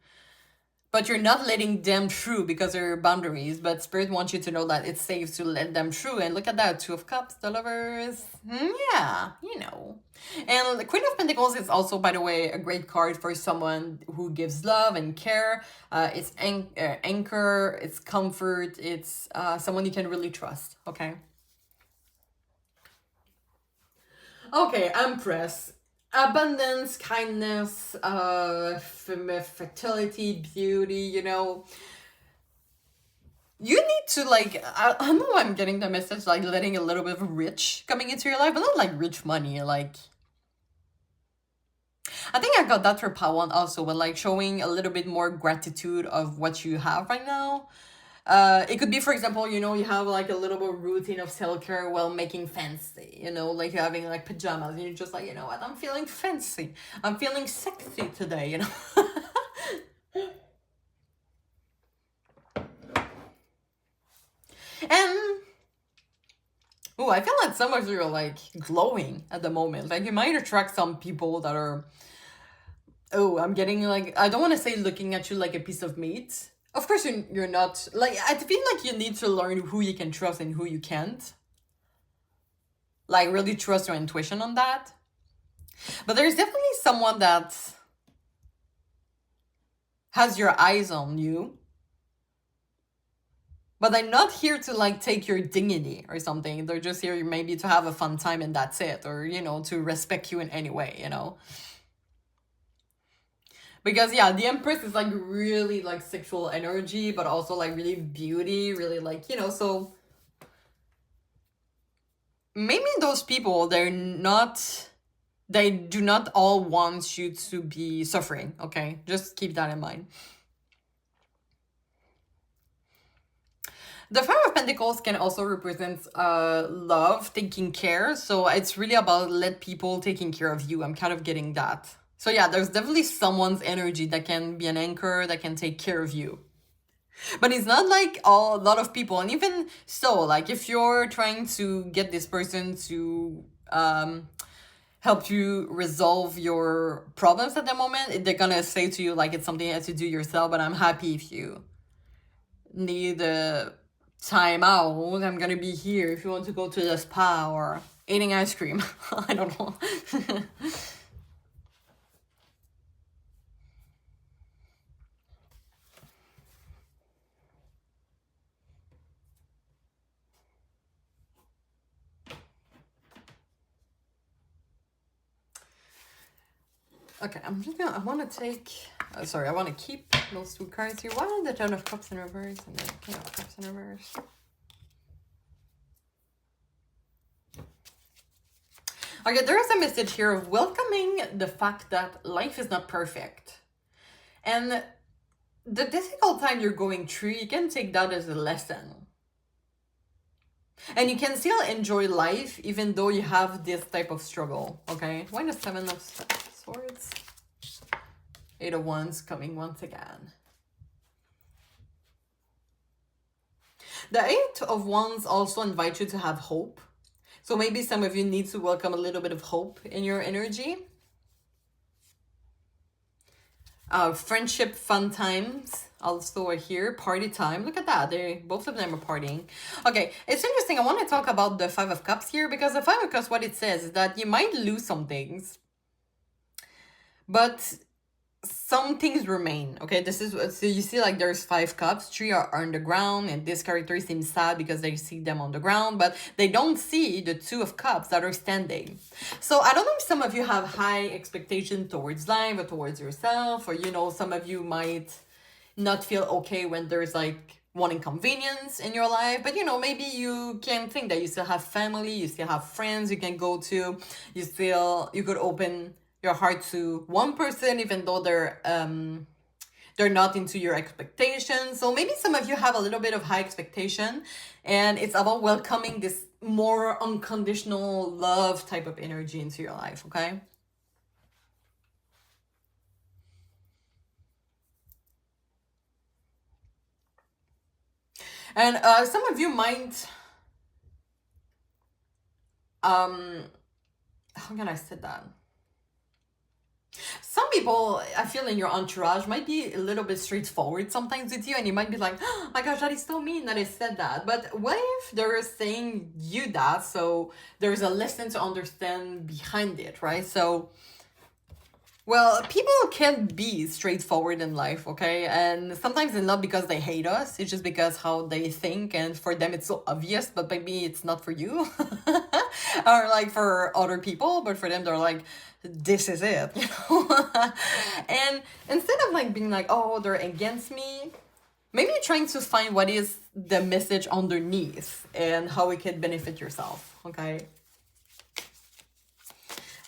But you're not letting them through because they're boundaries. But Spirit wants you to know that it's safe to let them through. And look at that, Two of Cups, the Lovers. Yeah, you know. And the Queen of Pentacles is also, by the way, a great card for someone who gives love and care. It's anchor, it's comfort, it's someone you can really trust, okay? Okay, Empress. Abundance, kindness, fertility, beauty, you know. You need to, like, I know I'm getting the message, like, letting a little bit of rich coming into your life, but not like rich money, like. I think I got that for Pawan also, but like showing a little bit more gratitude of what you have right now. It could be, for example, you know, you have like a little bit routine of self-care while making fancy, you know, like you're having like pajamas and you're just like, you know what, I'm feeling fancy. I'm feeling sexy today, you know. And, oh, I feel like some of you are like glowing at the moment. Like you might attract some people that are, oh, I'm getting like, I don't want to say looking at you like a piece of meat. Of course, you're not, like, I feel like you need to learn who you can trust and who you can't. Like, really trust your intuition on that. But there's definitely someone that has your eyes on you. But they're not here to, like, take your dignity or something. They're just here maybe to have a fun time and that's it. Or, you know, to respect you in any way, you know. Because, yeah, the Empress is, like, really, like, sexual energy, but also, like, really beauty, really, like, you know, so maybe those people, they do not all want you to be suffering, okay? Just keep that in mind. The Five of Pentacles can also represent love, taking care. So it's really about let people taking care of you. I'm kind of getting that. So yeah, there's definitely someone's energy that can be an anchor, that can take care of you. But it's not like a lot of people. And even so, like if you're trying to get this person to help you resolve your problems at the moment, they're gonna say to you like it's something you have to do yourself, but I'm happy if you need a time out. I'm gonna be here if you want to go to the spa or eating ice cream. I don't know. Okay, I'm just gonna, I want to take, sorry, I want to keep those two cards here. Why are the Ten of Cups in reverse and the King of Cups in reverse? Okay, there is a message here of welcoming the fact that life is not perfect. And the difficult time you're going through, you can take that as a lesson. And you can still enjoy life even though you have this type of struggle, okay? Why the Seven of Swords? Eight of Wands coming once again. The Eight of Wands also invite you to have hope. So maybe some of you need to welcome a little bit of hope in your energy. Friendship, fun times also are here. Party time. Look at that. Both of them are partying. Okay, it's interesting. I want to talk about the Five of Cups here because the Five of Cups, what it says is that you might lose some things, but some things remain. Okay, this is, so you see like there's 5 cups, 3 are on the ground, and this character seems sad because they see them on the ground, but they don't see the 2 of cups that are standing. So I don't know if some of you have high expectation towards life or towards yourself, or you know, some of you might not feel okay when there's like one inconvenience in your life, but you know, maybe you can think that you still have family, you still have friends you can go to, you could open your heart to one person even though they're not into your expectations. So maybe some of you have a little bit of high expectation, and it's about welcoming this more unconditional love type of energy into your life, okay? And some of you might, how can I say that? Some people, I feel, in your entourage might be a little bit straightforward sometimes with you, and you might be like, oh my gosh, that is so mean that I said that. But what if they're saying you that, so there's a lesson to understand behind it, right? So, well, people can be straightforward in life, okay? And sometimes it's not because they hate us, it's just because how they think, and for them it's so obvious, but maybe it's not for you. Or like for other people, but for them they're like, this is it, you know? And instead of like being like, oh, they're against me, maybe trying to find what is the message underneath and how it can benefit yourself, okay?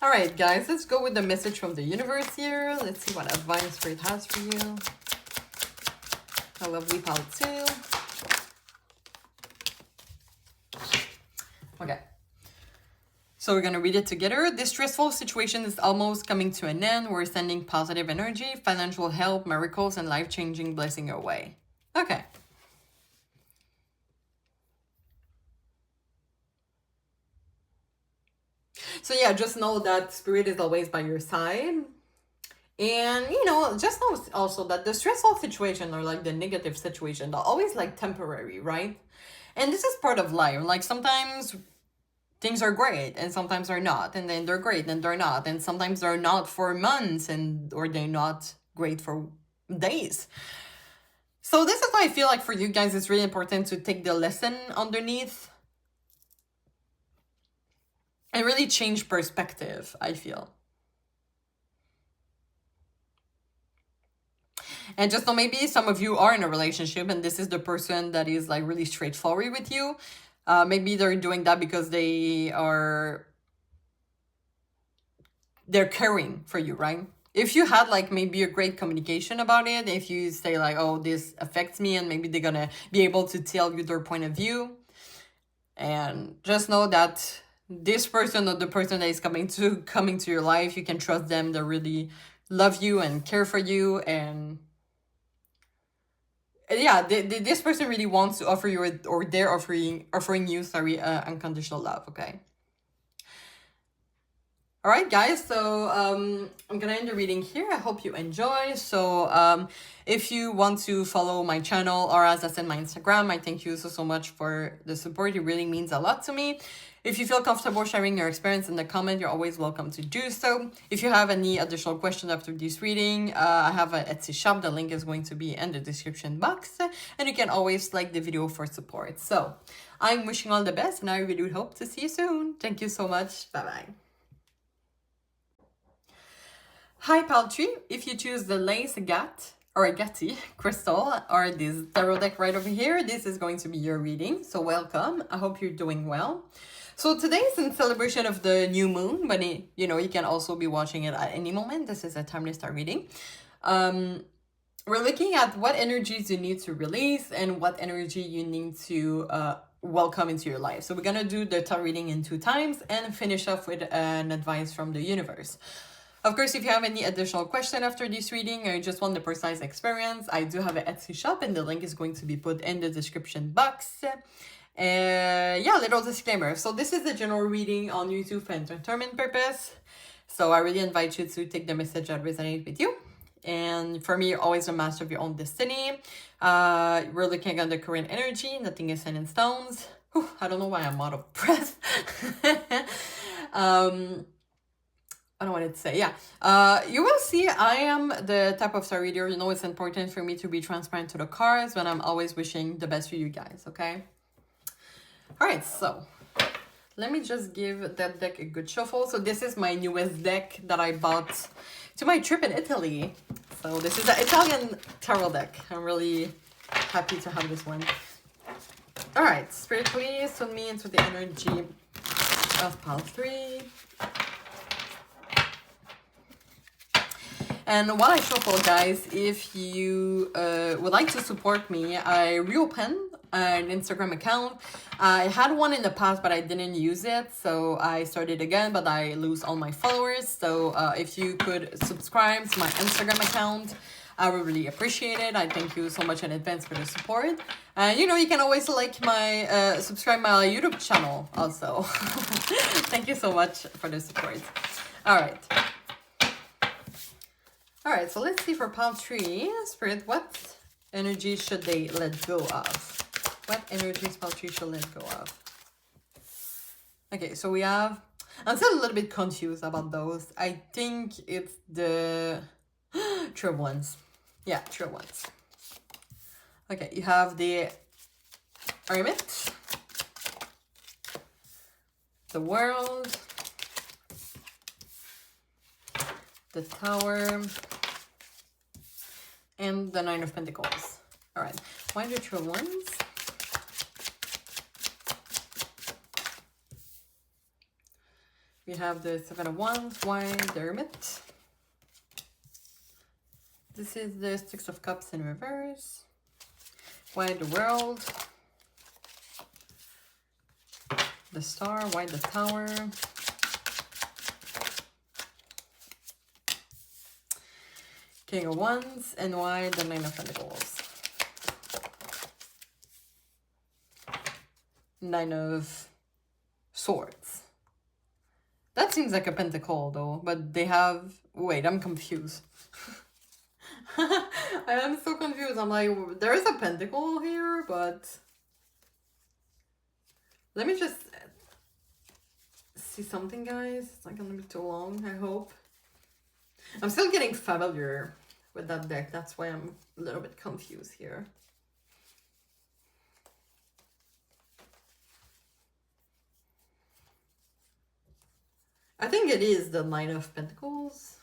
All right, guys, let's go with the message from the universe here. Let's see what advice Spirit has for you. A lovely pile too. Okay. So we're going to read it together. This stressful situation is almost coming to an end. We're sending positive energy, financial help, miracles, and life-changing blessing your way. Okay. So yeah, just know that Spirit is always by your side. And, you know, just know also that the stressful situation or like the negative situation, they're always like temporary, right? And this is part of life. Like sometimes things are great and sometimes they're not. And then they're great and they're not. And sometimes they're not for months or they're not great for days. So this is why I feel like for you guys, it's really important to take the lesson underneath and really change perspective, I feel. And just know maybe some of you are in a relationship and this is the person that is like really straightforward with you. Maybe they're doing that because they're caring for you, right? If you had like maybe a great communication about it, if you say like, oh, this affects me, and maybe they're gonna be able to tell you their point of view. And just know that this person or the person that is coming to your life, you can trust them. They really love you and care for you, and yeah, this person really wants to offer you, or they're offering you, unconditional love. Okay. All right, guys, so I'm gonna end the reading here. I hope you enjoy. So if you want to follow my channel, or as I said, my Instagram, I thank you so much for the support. It really means a lot to me. If you feel comfortable sharing your experience in the comment, you're always welcome to do so. If you have any additional questions after this reading, I have an Etsy shop. The link is going to be in the description box, and you can always like the video for support. So I'm wishing all the best, and I really hope to see you soon. Thank you so much. Bye-bye. Hi, Paltry. If you choose the lace Agate or Agate crystal or this tarot deck right over here, this is going to be your reading. So welcome. I hope you're doing well. So today is in celebration of the new moon, but you know, you can also be watching it at any moment. This is a timeless star reading. We're looking at what energies you need to release and what energy you need to welcome into your life. So we're gonna do the tarot reading in 2 times and finish off with an advice from the universe. Of course, if you have any additional question after this reading or you just want the precise experience, I do have an Etsy shop and the link is going to be put in the description box. Yeah, little disclaimer. So this is a general reading on YouTube for entertainment purpose. So I really invite you to take the message that resonates with you. And for me, you're always a master of your own destiny. We're looking at the current energy. Nothing is set in stones. Whew, I don't know why I'm out of breath. I don't want to say, yeah. You will see I am the type of star reader, you know, it's important for me to be transparent to the cards, but I'm always wishing the best for you guys, okay? All right, so let me just give that deck a good shuffle. So this is my newest deck that I bought to my trip in Italy. So this is the Italian tarot deck. I'm really happy to have this one. All right, Spirit, please put me into the energy of pile 3. And while I shuffle, guys, if you would like to support me, I reopened an Instagram account. I had one in the past, but I didn't use it. So I started again, but I lose all my followers. So if you could subscribe to my Instagram account, I would really appreciate it. I thank you so much in advance for the support. And you know, you can always like my, subscribe my YouTube channel also. Thank you so much for the support. All right. All right, so let's see for pile 3. Spirit, what energy should they let go of? What energies pile 3 should let go of? Okay, so we have... I'm still a little bit confused about those. I think it's the true ones. Yeah, true ones. Okay, you have the Hermit, the World, the Tower, and the Nine of Pentacles. All right, why the true ones? We have the Seven of Wands, why the Hermit? This is the Six of Cups in reverse. Why the World? The Star, why the Tower? King of Wands, and why the Nine of Pentacles? Nine of Swords. That seems like a pentacle though, but they have... Wait, I'm confused. I am so confused. I'm like, there is a pentacle here, but... Let me just see something, guys. It's not gonna be too long, I hope. I'm still getting familiar with that deck. That's why I'm a little bit confused here. I think it is the Nine of Pentacles.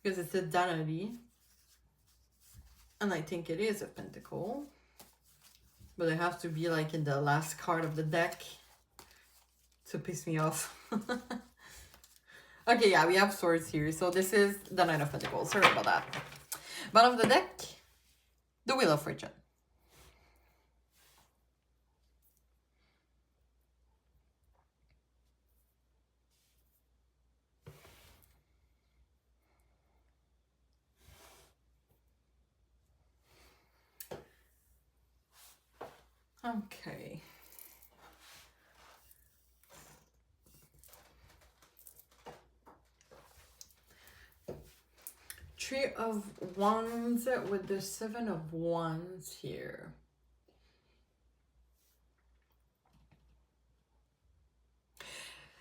Because it's a Danity. And I think it is a Pentacle. But it has to be like in the last card of the deck to piss me off. Okay, yeah, we have Swords here. So this is the Nine of Pentacles. Sorry about that. Bottom of the deck, the Wheel of Fortune. Okay. Three of Wands with the Seven of Wands here.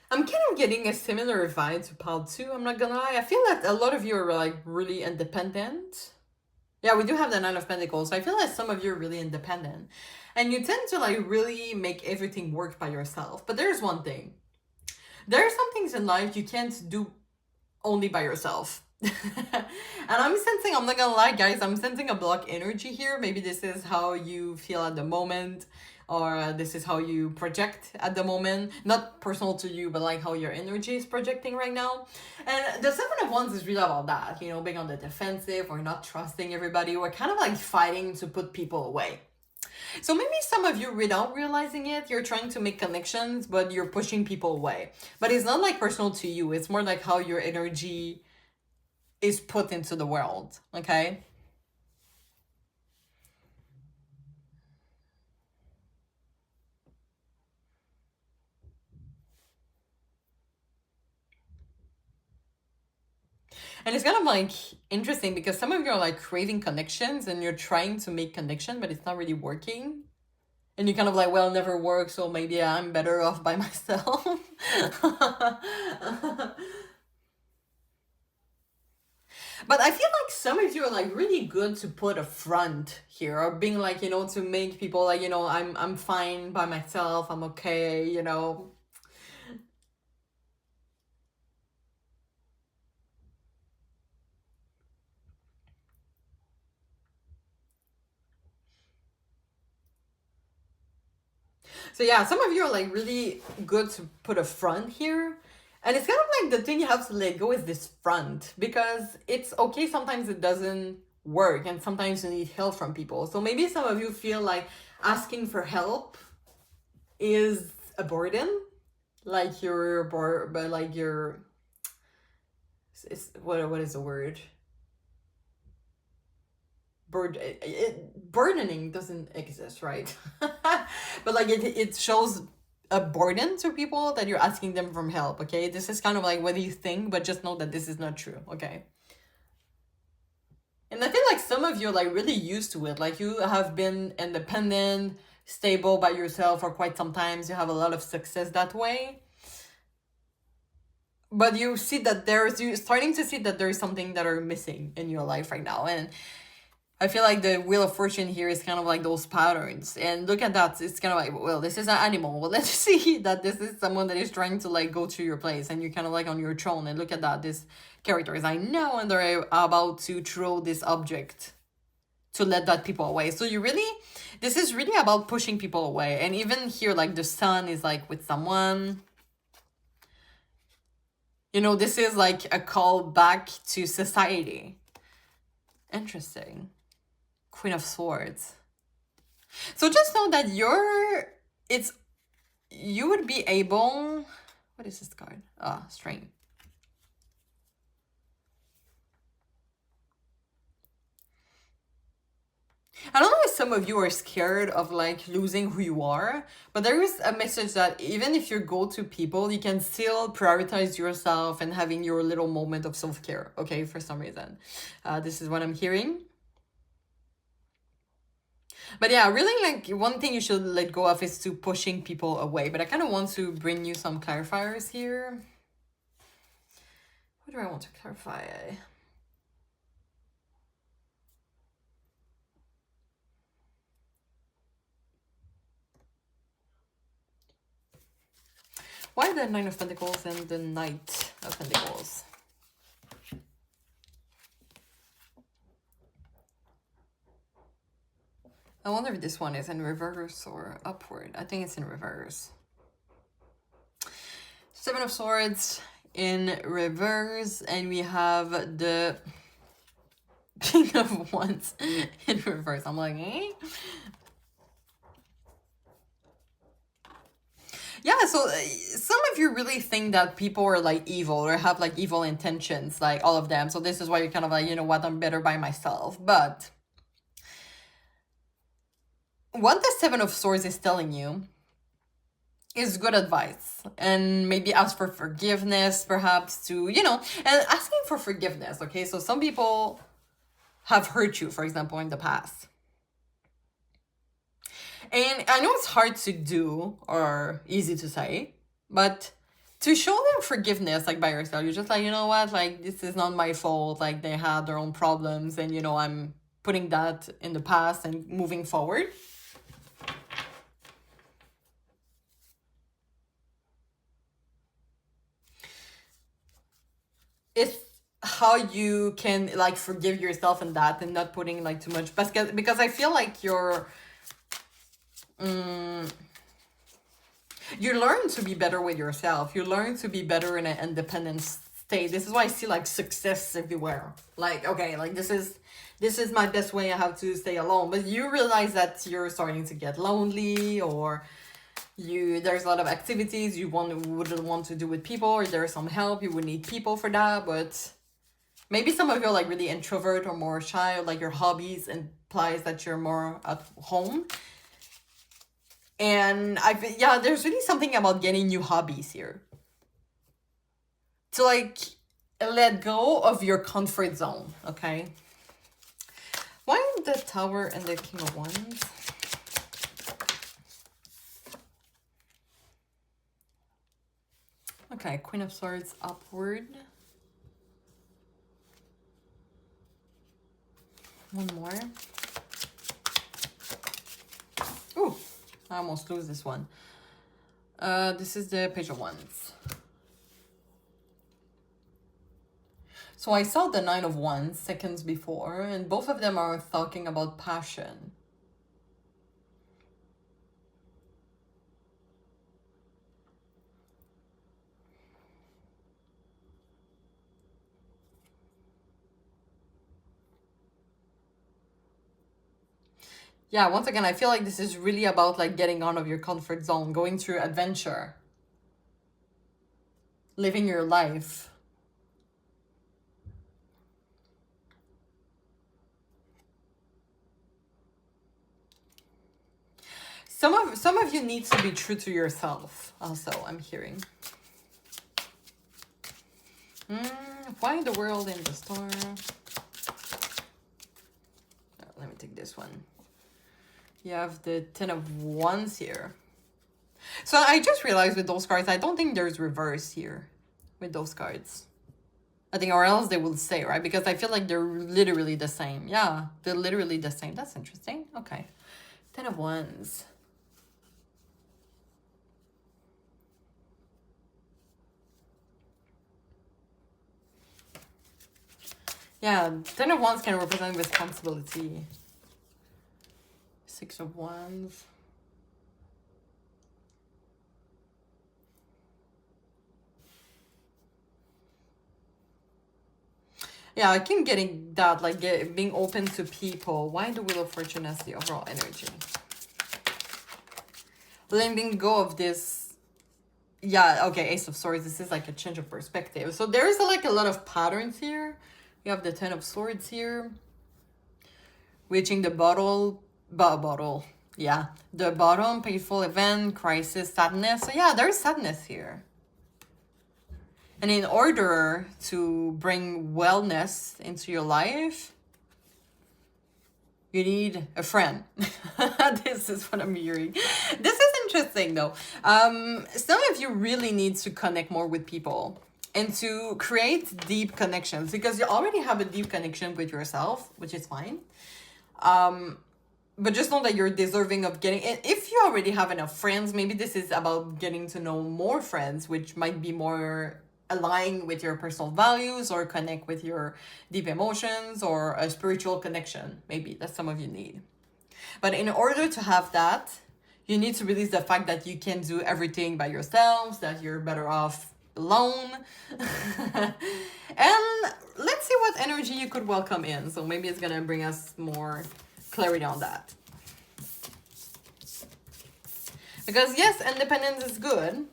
I'm kind of getting a similar vibe to pile 2, I'm not gonna lie. I feel that a lot of you are like really independent. Yeah, we do have the Nine of Pentacles. So I feel like some of you are really independent. And you tend to like really make everything work by yourself. But there's one thing. There are some things in life you can't do only by yourself. And I'm sensing, I'm not gonna lie, guys, I'm sensing a block energy here. Maybe this is how you feel at the moment. Or this is how you project at the moment. Not personal to you, but like how your energy is projecting right now. And the Seven of Wands is really about that. You know, being on the defensive or not trusting everybody. We're kind of like fighting to put people away. So maybe some of you, without realizing it, you're trying to make connections, but you're pushing people away. But it's not like personal to you. It's more like how your energy is put into the world, okay? And it's kind of like interesting because some of you are like craving connections and you're trying to make connection, but it's not really working. And you're kind of like, well, it never works, so maybe I'm better off by myself. But I feel like some of you are like really good to put a front here, or being like, you know, to make people like, you know, I'm fine by myself, I'm okay, you know. So yeah, some of you are like really good to put a front here. And it's kind of like the thing you have to let go is this front, because it's okay, sometimes it doesn't work and sometimes you need help from people. So maybe some of you feel like asking for help is a burden. like your but like your, what is the word? Burdening doesn't exist, right? But like it shows a burden to people that you're asking them for help. Okay, this is kind of like what you think, but just know that this is not true. Okay. And I feel like some of you are like really used to it. Like you have been independent, stable by yourself for quite some time. You have a lot of success that way. But you see that you're starting to see that there is something that are missing in your life right now. And I feel like the Wheel of Fortune here is kind of like those patterns. And look at that. It's kind of like, well, this is an animal. Well, let's see that this is someone that is trying to like go to your place and you're kind of like on your throne. And look at that. This character is like, no, and they're about to throw this object to let that people away. So this is really about pushing people away. And even here, like the sun is like with someone. You know, this is like a call back to society. Interesting. Queen of Swords. So just know that you would be able, what is this card? Strain. I don't know if some of you are scared of like losing who you are, but there is a message that even if you go to people, you can still prioritize yourself and having your little moment of self-care, okay, for some reason. This is what I'm hearing. But yeah, really like one thing you should let go of is to pushing people away. But I kind of want to bring you some clarifiers here. What do I want to clarify? Why the Nine of Pentacles and the Knight of Pentacles? I wonder if this one is in reverse or upward. I think it's in reverse. Seven of Swords in reverse, and we have the King of Wands in reverse. I'm like, eh? Yeah, so some of you really think that people are like evil or have like evil intentions, like all of them. So this is why you're kind of like, you know what, I'm better by myself. But what the Seven of Swords is telling you is good advice, and maybe ask for forgiveness, perhaps, to, you know, and asking for forgiveness. Okay, so some people have hurt you, for example, in the past. And I know it's hard to do or easy to say, but to show them forgiveness, like by yourself, you're just like, you know what, like this is not my fault. Like they had their own problems, and you know, I'm putting that in the past and moving forward. It's how you can like forgive yourself in that and not putting like too much, because I feel like you learn to be better with yourself. You learn to be better in an independent state. This is why I see like success everywhere. Like, okay, like this is my best way. I have to stay alone. But you realize that you're starting to get lonely, or there's a lot of activities you would want to do with people, or there's some help, you would need people for that. But maybe some of you are like really introvert or more shy, or like your hobbies implies that you're more at home. And there's really something about getting new hobbies here. To like let go of your comfort zone, okay? Why the Tower and the King of Wands? Okay, Queen of Swords upward. One more. Ooh, I almost lose this one. This is the Page of Wands. So I saw the Nine of Wands seconds before, and both of them are talking about passion. Yeah, once again, I feel like this is really about like getting out of your comfort zone, going through adventure. living your life. Some of you need to be true to yourself. Also, I'm hearing. Why in the world in the store? Let me take this one. You have the 10 of Wands here. So I just realized with those cards, I don't think there's reverse here with those cards. I think, or else they will say, right? Because I feel like they're literally the same. Yeah, they're literally the same. That's interesting. Okay. 10 of Wands. Yeah, 10 of Wands can represent responsibility. 6 of Wands. Yeah, I keep getting that, like being open to people. Why the Wheel of Fortune as the overall energy? Letting go of this. Yeah, okay, Ace of Swords. This is like a change of perspective. So there is like a lot of patterns here. You have the 10 of Swords here. Reaching the bottle. Yeah, the bottom, painful event, crisis, sadness. So yeah, there's sadness here. And in order to bring wellness into your life, you need a friend. This is what I'm hearing. This is interesting though. Some of you really need to connect more with people and to create deep connections, because you already have a deep connection with yourself, which is fine. But just know that you're deserving of getting it. If you already have enough friends, maybe this is about getting to know more friends, which might be more aligned with your personal values or connect with your deep emotions or a spiritual connection. Maybe that's some of you need. But in order to have that, you need to release the fact that you can do everything by yourselves, that you're better off alone. And let's see what energy you could welcome in. So maybe it's gonna bring us more clarity on that. Because yes, independence is good,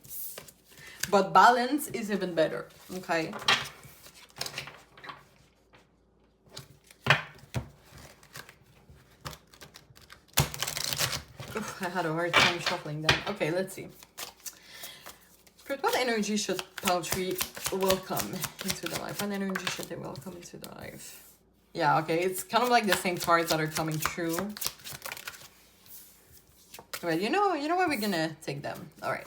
but balance is even better. Okay. Oof, I had a hard time shuffling that. Okay, let's see. What energy should poultry welcome into the life? What energy should they welcome into the life? Yeah, okay, it's kind of like the same cards that are coming true. Right, you know what, we're gonna take them. All right.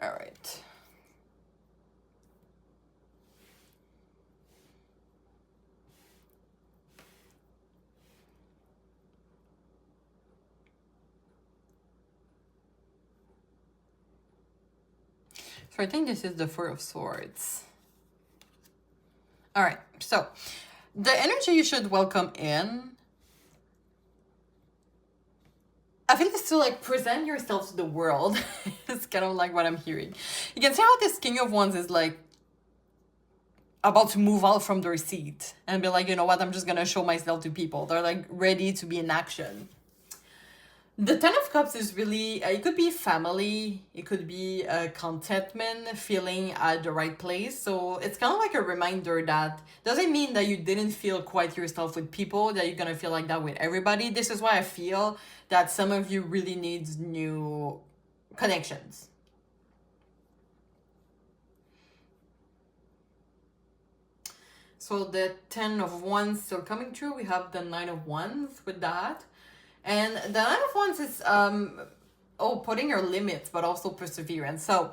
All right. So I think this is the Four of Swords. All right. So the energy you should welcome in, I feel it's to like present yourself to the world. It's kind of like what I'm hearing. You can see how this King of Wands is like about to move out from their seat and be like, you know what, I'm just gonna show myself to people. They're like ready to be in action. The Ten of Cups is really, it could be family, it could be contentment, feeling at the right place. So it's kind of like a reminder that doesn't mean that you didn't feel quite yourself with people, that you're gonna feel like that with everybody. This is why I feel that some of you really need new connections. So the 10 of Wands still coming through. We have the 9 of Wands with that. And the 9 of Wands is, putting your limits, but also perseverance. So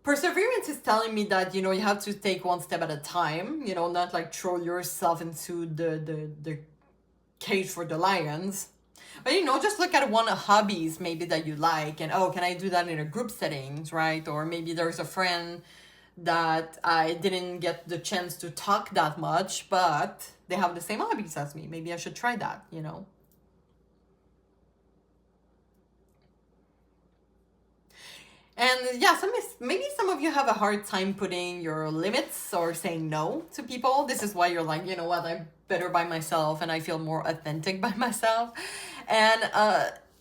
perseverance is telling me that, you know, you have to take one step at a time, you know, not like throw yourself into the cage for the lions. But, you know, just look at one hobbies maybe that you like, and oh, can I do that in a group settings, right? Or maybe there's a friend that I didn't get the chance to talk that much, but they have the same hobbies as me. Maybe I should try that, you know? And yeah, maybe some of you have a hard time putting your limits or saying no to people. This is why you're like, you know what, I'm better by myself and I feel more authentic by myself. And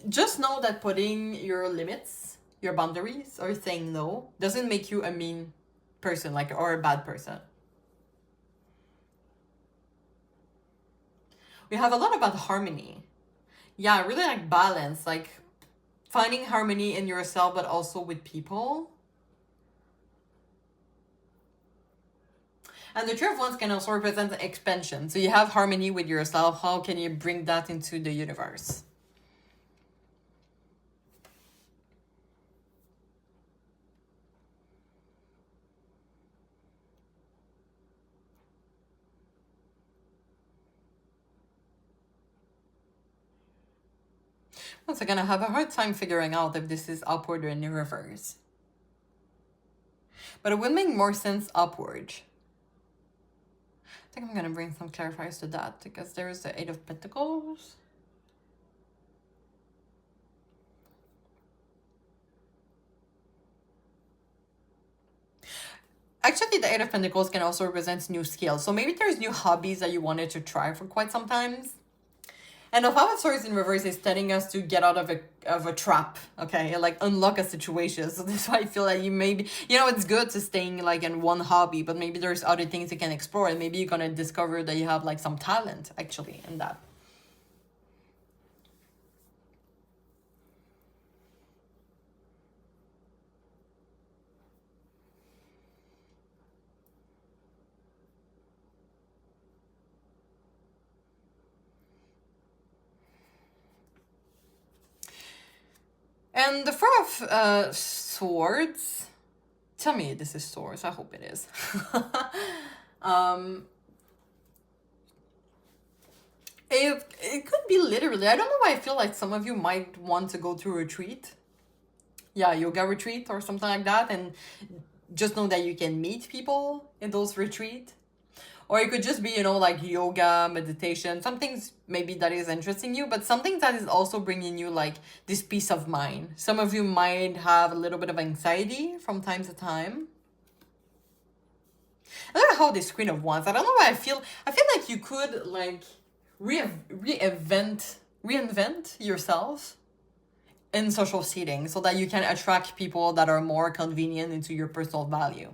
just know that putting your limits, your boundaries, or saying no doesn't make you a mean person, like, or a bad person. We have a lot about harmony. Yeah, I really like balance, like finding harmony in yourself, but also with people. And the Three of Wands can also represent expansion. So you have harmony with yourself. How can you bring that into the universe? Once again, I have a hard time figuring out if this is upward or in reverse. But it will make more sense upward. I think I'm going to bring some clarifiers to that because there's the Eight of Pentacles. Actually, the Eight of Pentacles can also represent new skills. So maybe there's new hobbies that you wanted to try for quite some time. And the Five of Swords in reverse is telling us to get out of a trap, okay? Like unlock a situation. So that's why I feel like you maybe, you know, it's good to staying like in one hobby, but maybe there's other things you can explore, and maybe you're gonna discover that you have like some talent actually in that. And the Four of Swords, tell me this is swords, I hope it is. It could be literally, I don't know why I feel like some of you might want to go to a retreat. Yeah, yoga retreat or something like that, and just know that you can meet people in those retreats. Or it could just be, you know, like yoga, meditation, some things maybe that is interesting you, but something that is also bringing you like this peace of mind. Some of you might have a little bit of anxiety from time to time. I don't know how this Queen of Wands, I don't know why I feel like you could like reinvent yourself in social settings so that you can attract people that are more convenient into your personal value.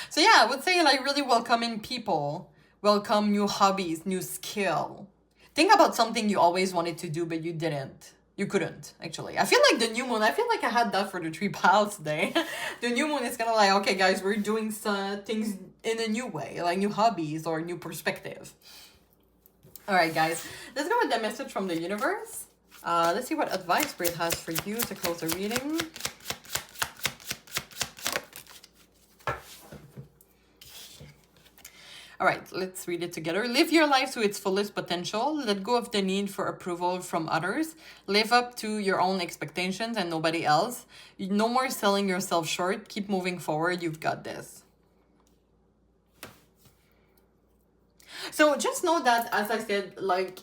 So yeah, I would say like really welcoming people, welcome new hobbies, new skill. Think about something you always wanted to do, but you didn't. You couldn't, actually. I feel like the new moon, I feel like I had that for the 3 piles today. The new moon is kind of like, okay, guys, we're doing some things in a new way, like new hobbies or new perspective. All right, guys, let's go with the message from the universe. Let's see what advice Spirit has for you to close the reading. All right, let's read it together. Live your life to its fullest potential. Let go of the need for approval from others. Live up to your own expectations and nobody else. No more selling yourself short. Keep moving forward. You've got this. So just know that, as I said, like,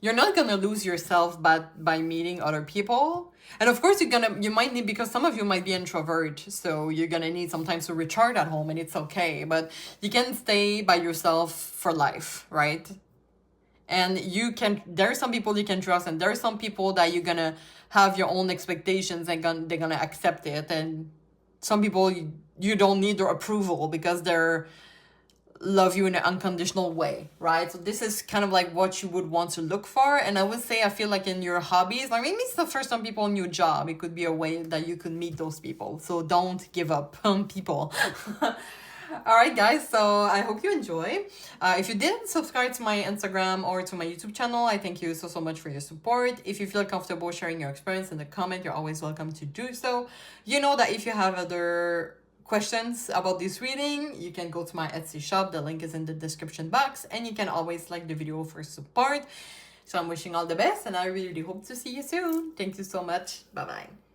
you're not going to lose yourself by meeting other people. And of course, you might need, because some of you might be introvert, so you're going to need sometimes to recharge at home, and it's okay. But you can stay by yourself for life, right? And there are some people you can trust, and there are some people that you're going to have your own expectations and they're going to accept it. And some people you don't need their approval because they're love you in an unconditional way, right? So this is kind of like what you would want to look for. And I would say, I feel like in your hobbies, like maybe it's for some people in your job, it could be a way that you could meet those people. So don't give up on people. All right, guys, so I hope you enjoy. If you didn't subscribe to my Instagram or to my YouTube channel, I thank you so much for your support. If you feel comfortable sharing your experience in the comment, you're always welcome to do so. You know that if you have other questions about this reading, you can go to my Etsy shop. The link is in the description box, and you can always like the video for support. So I'm wishing all the best, and I really hope to see you soon. Thank you so much. Bye-bye.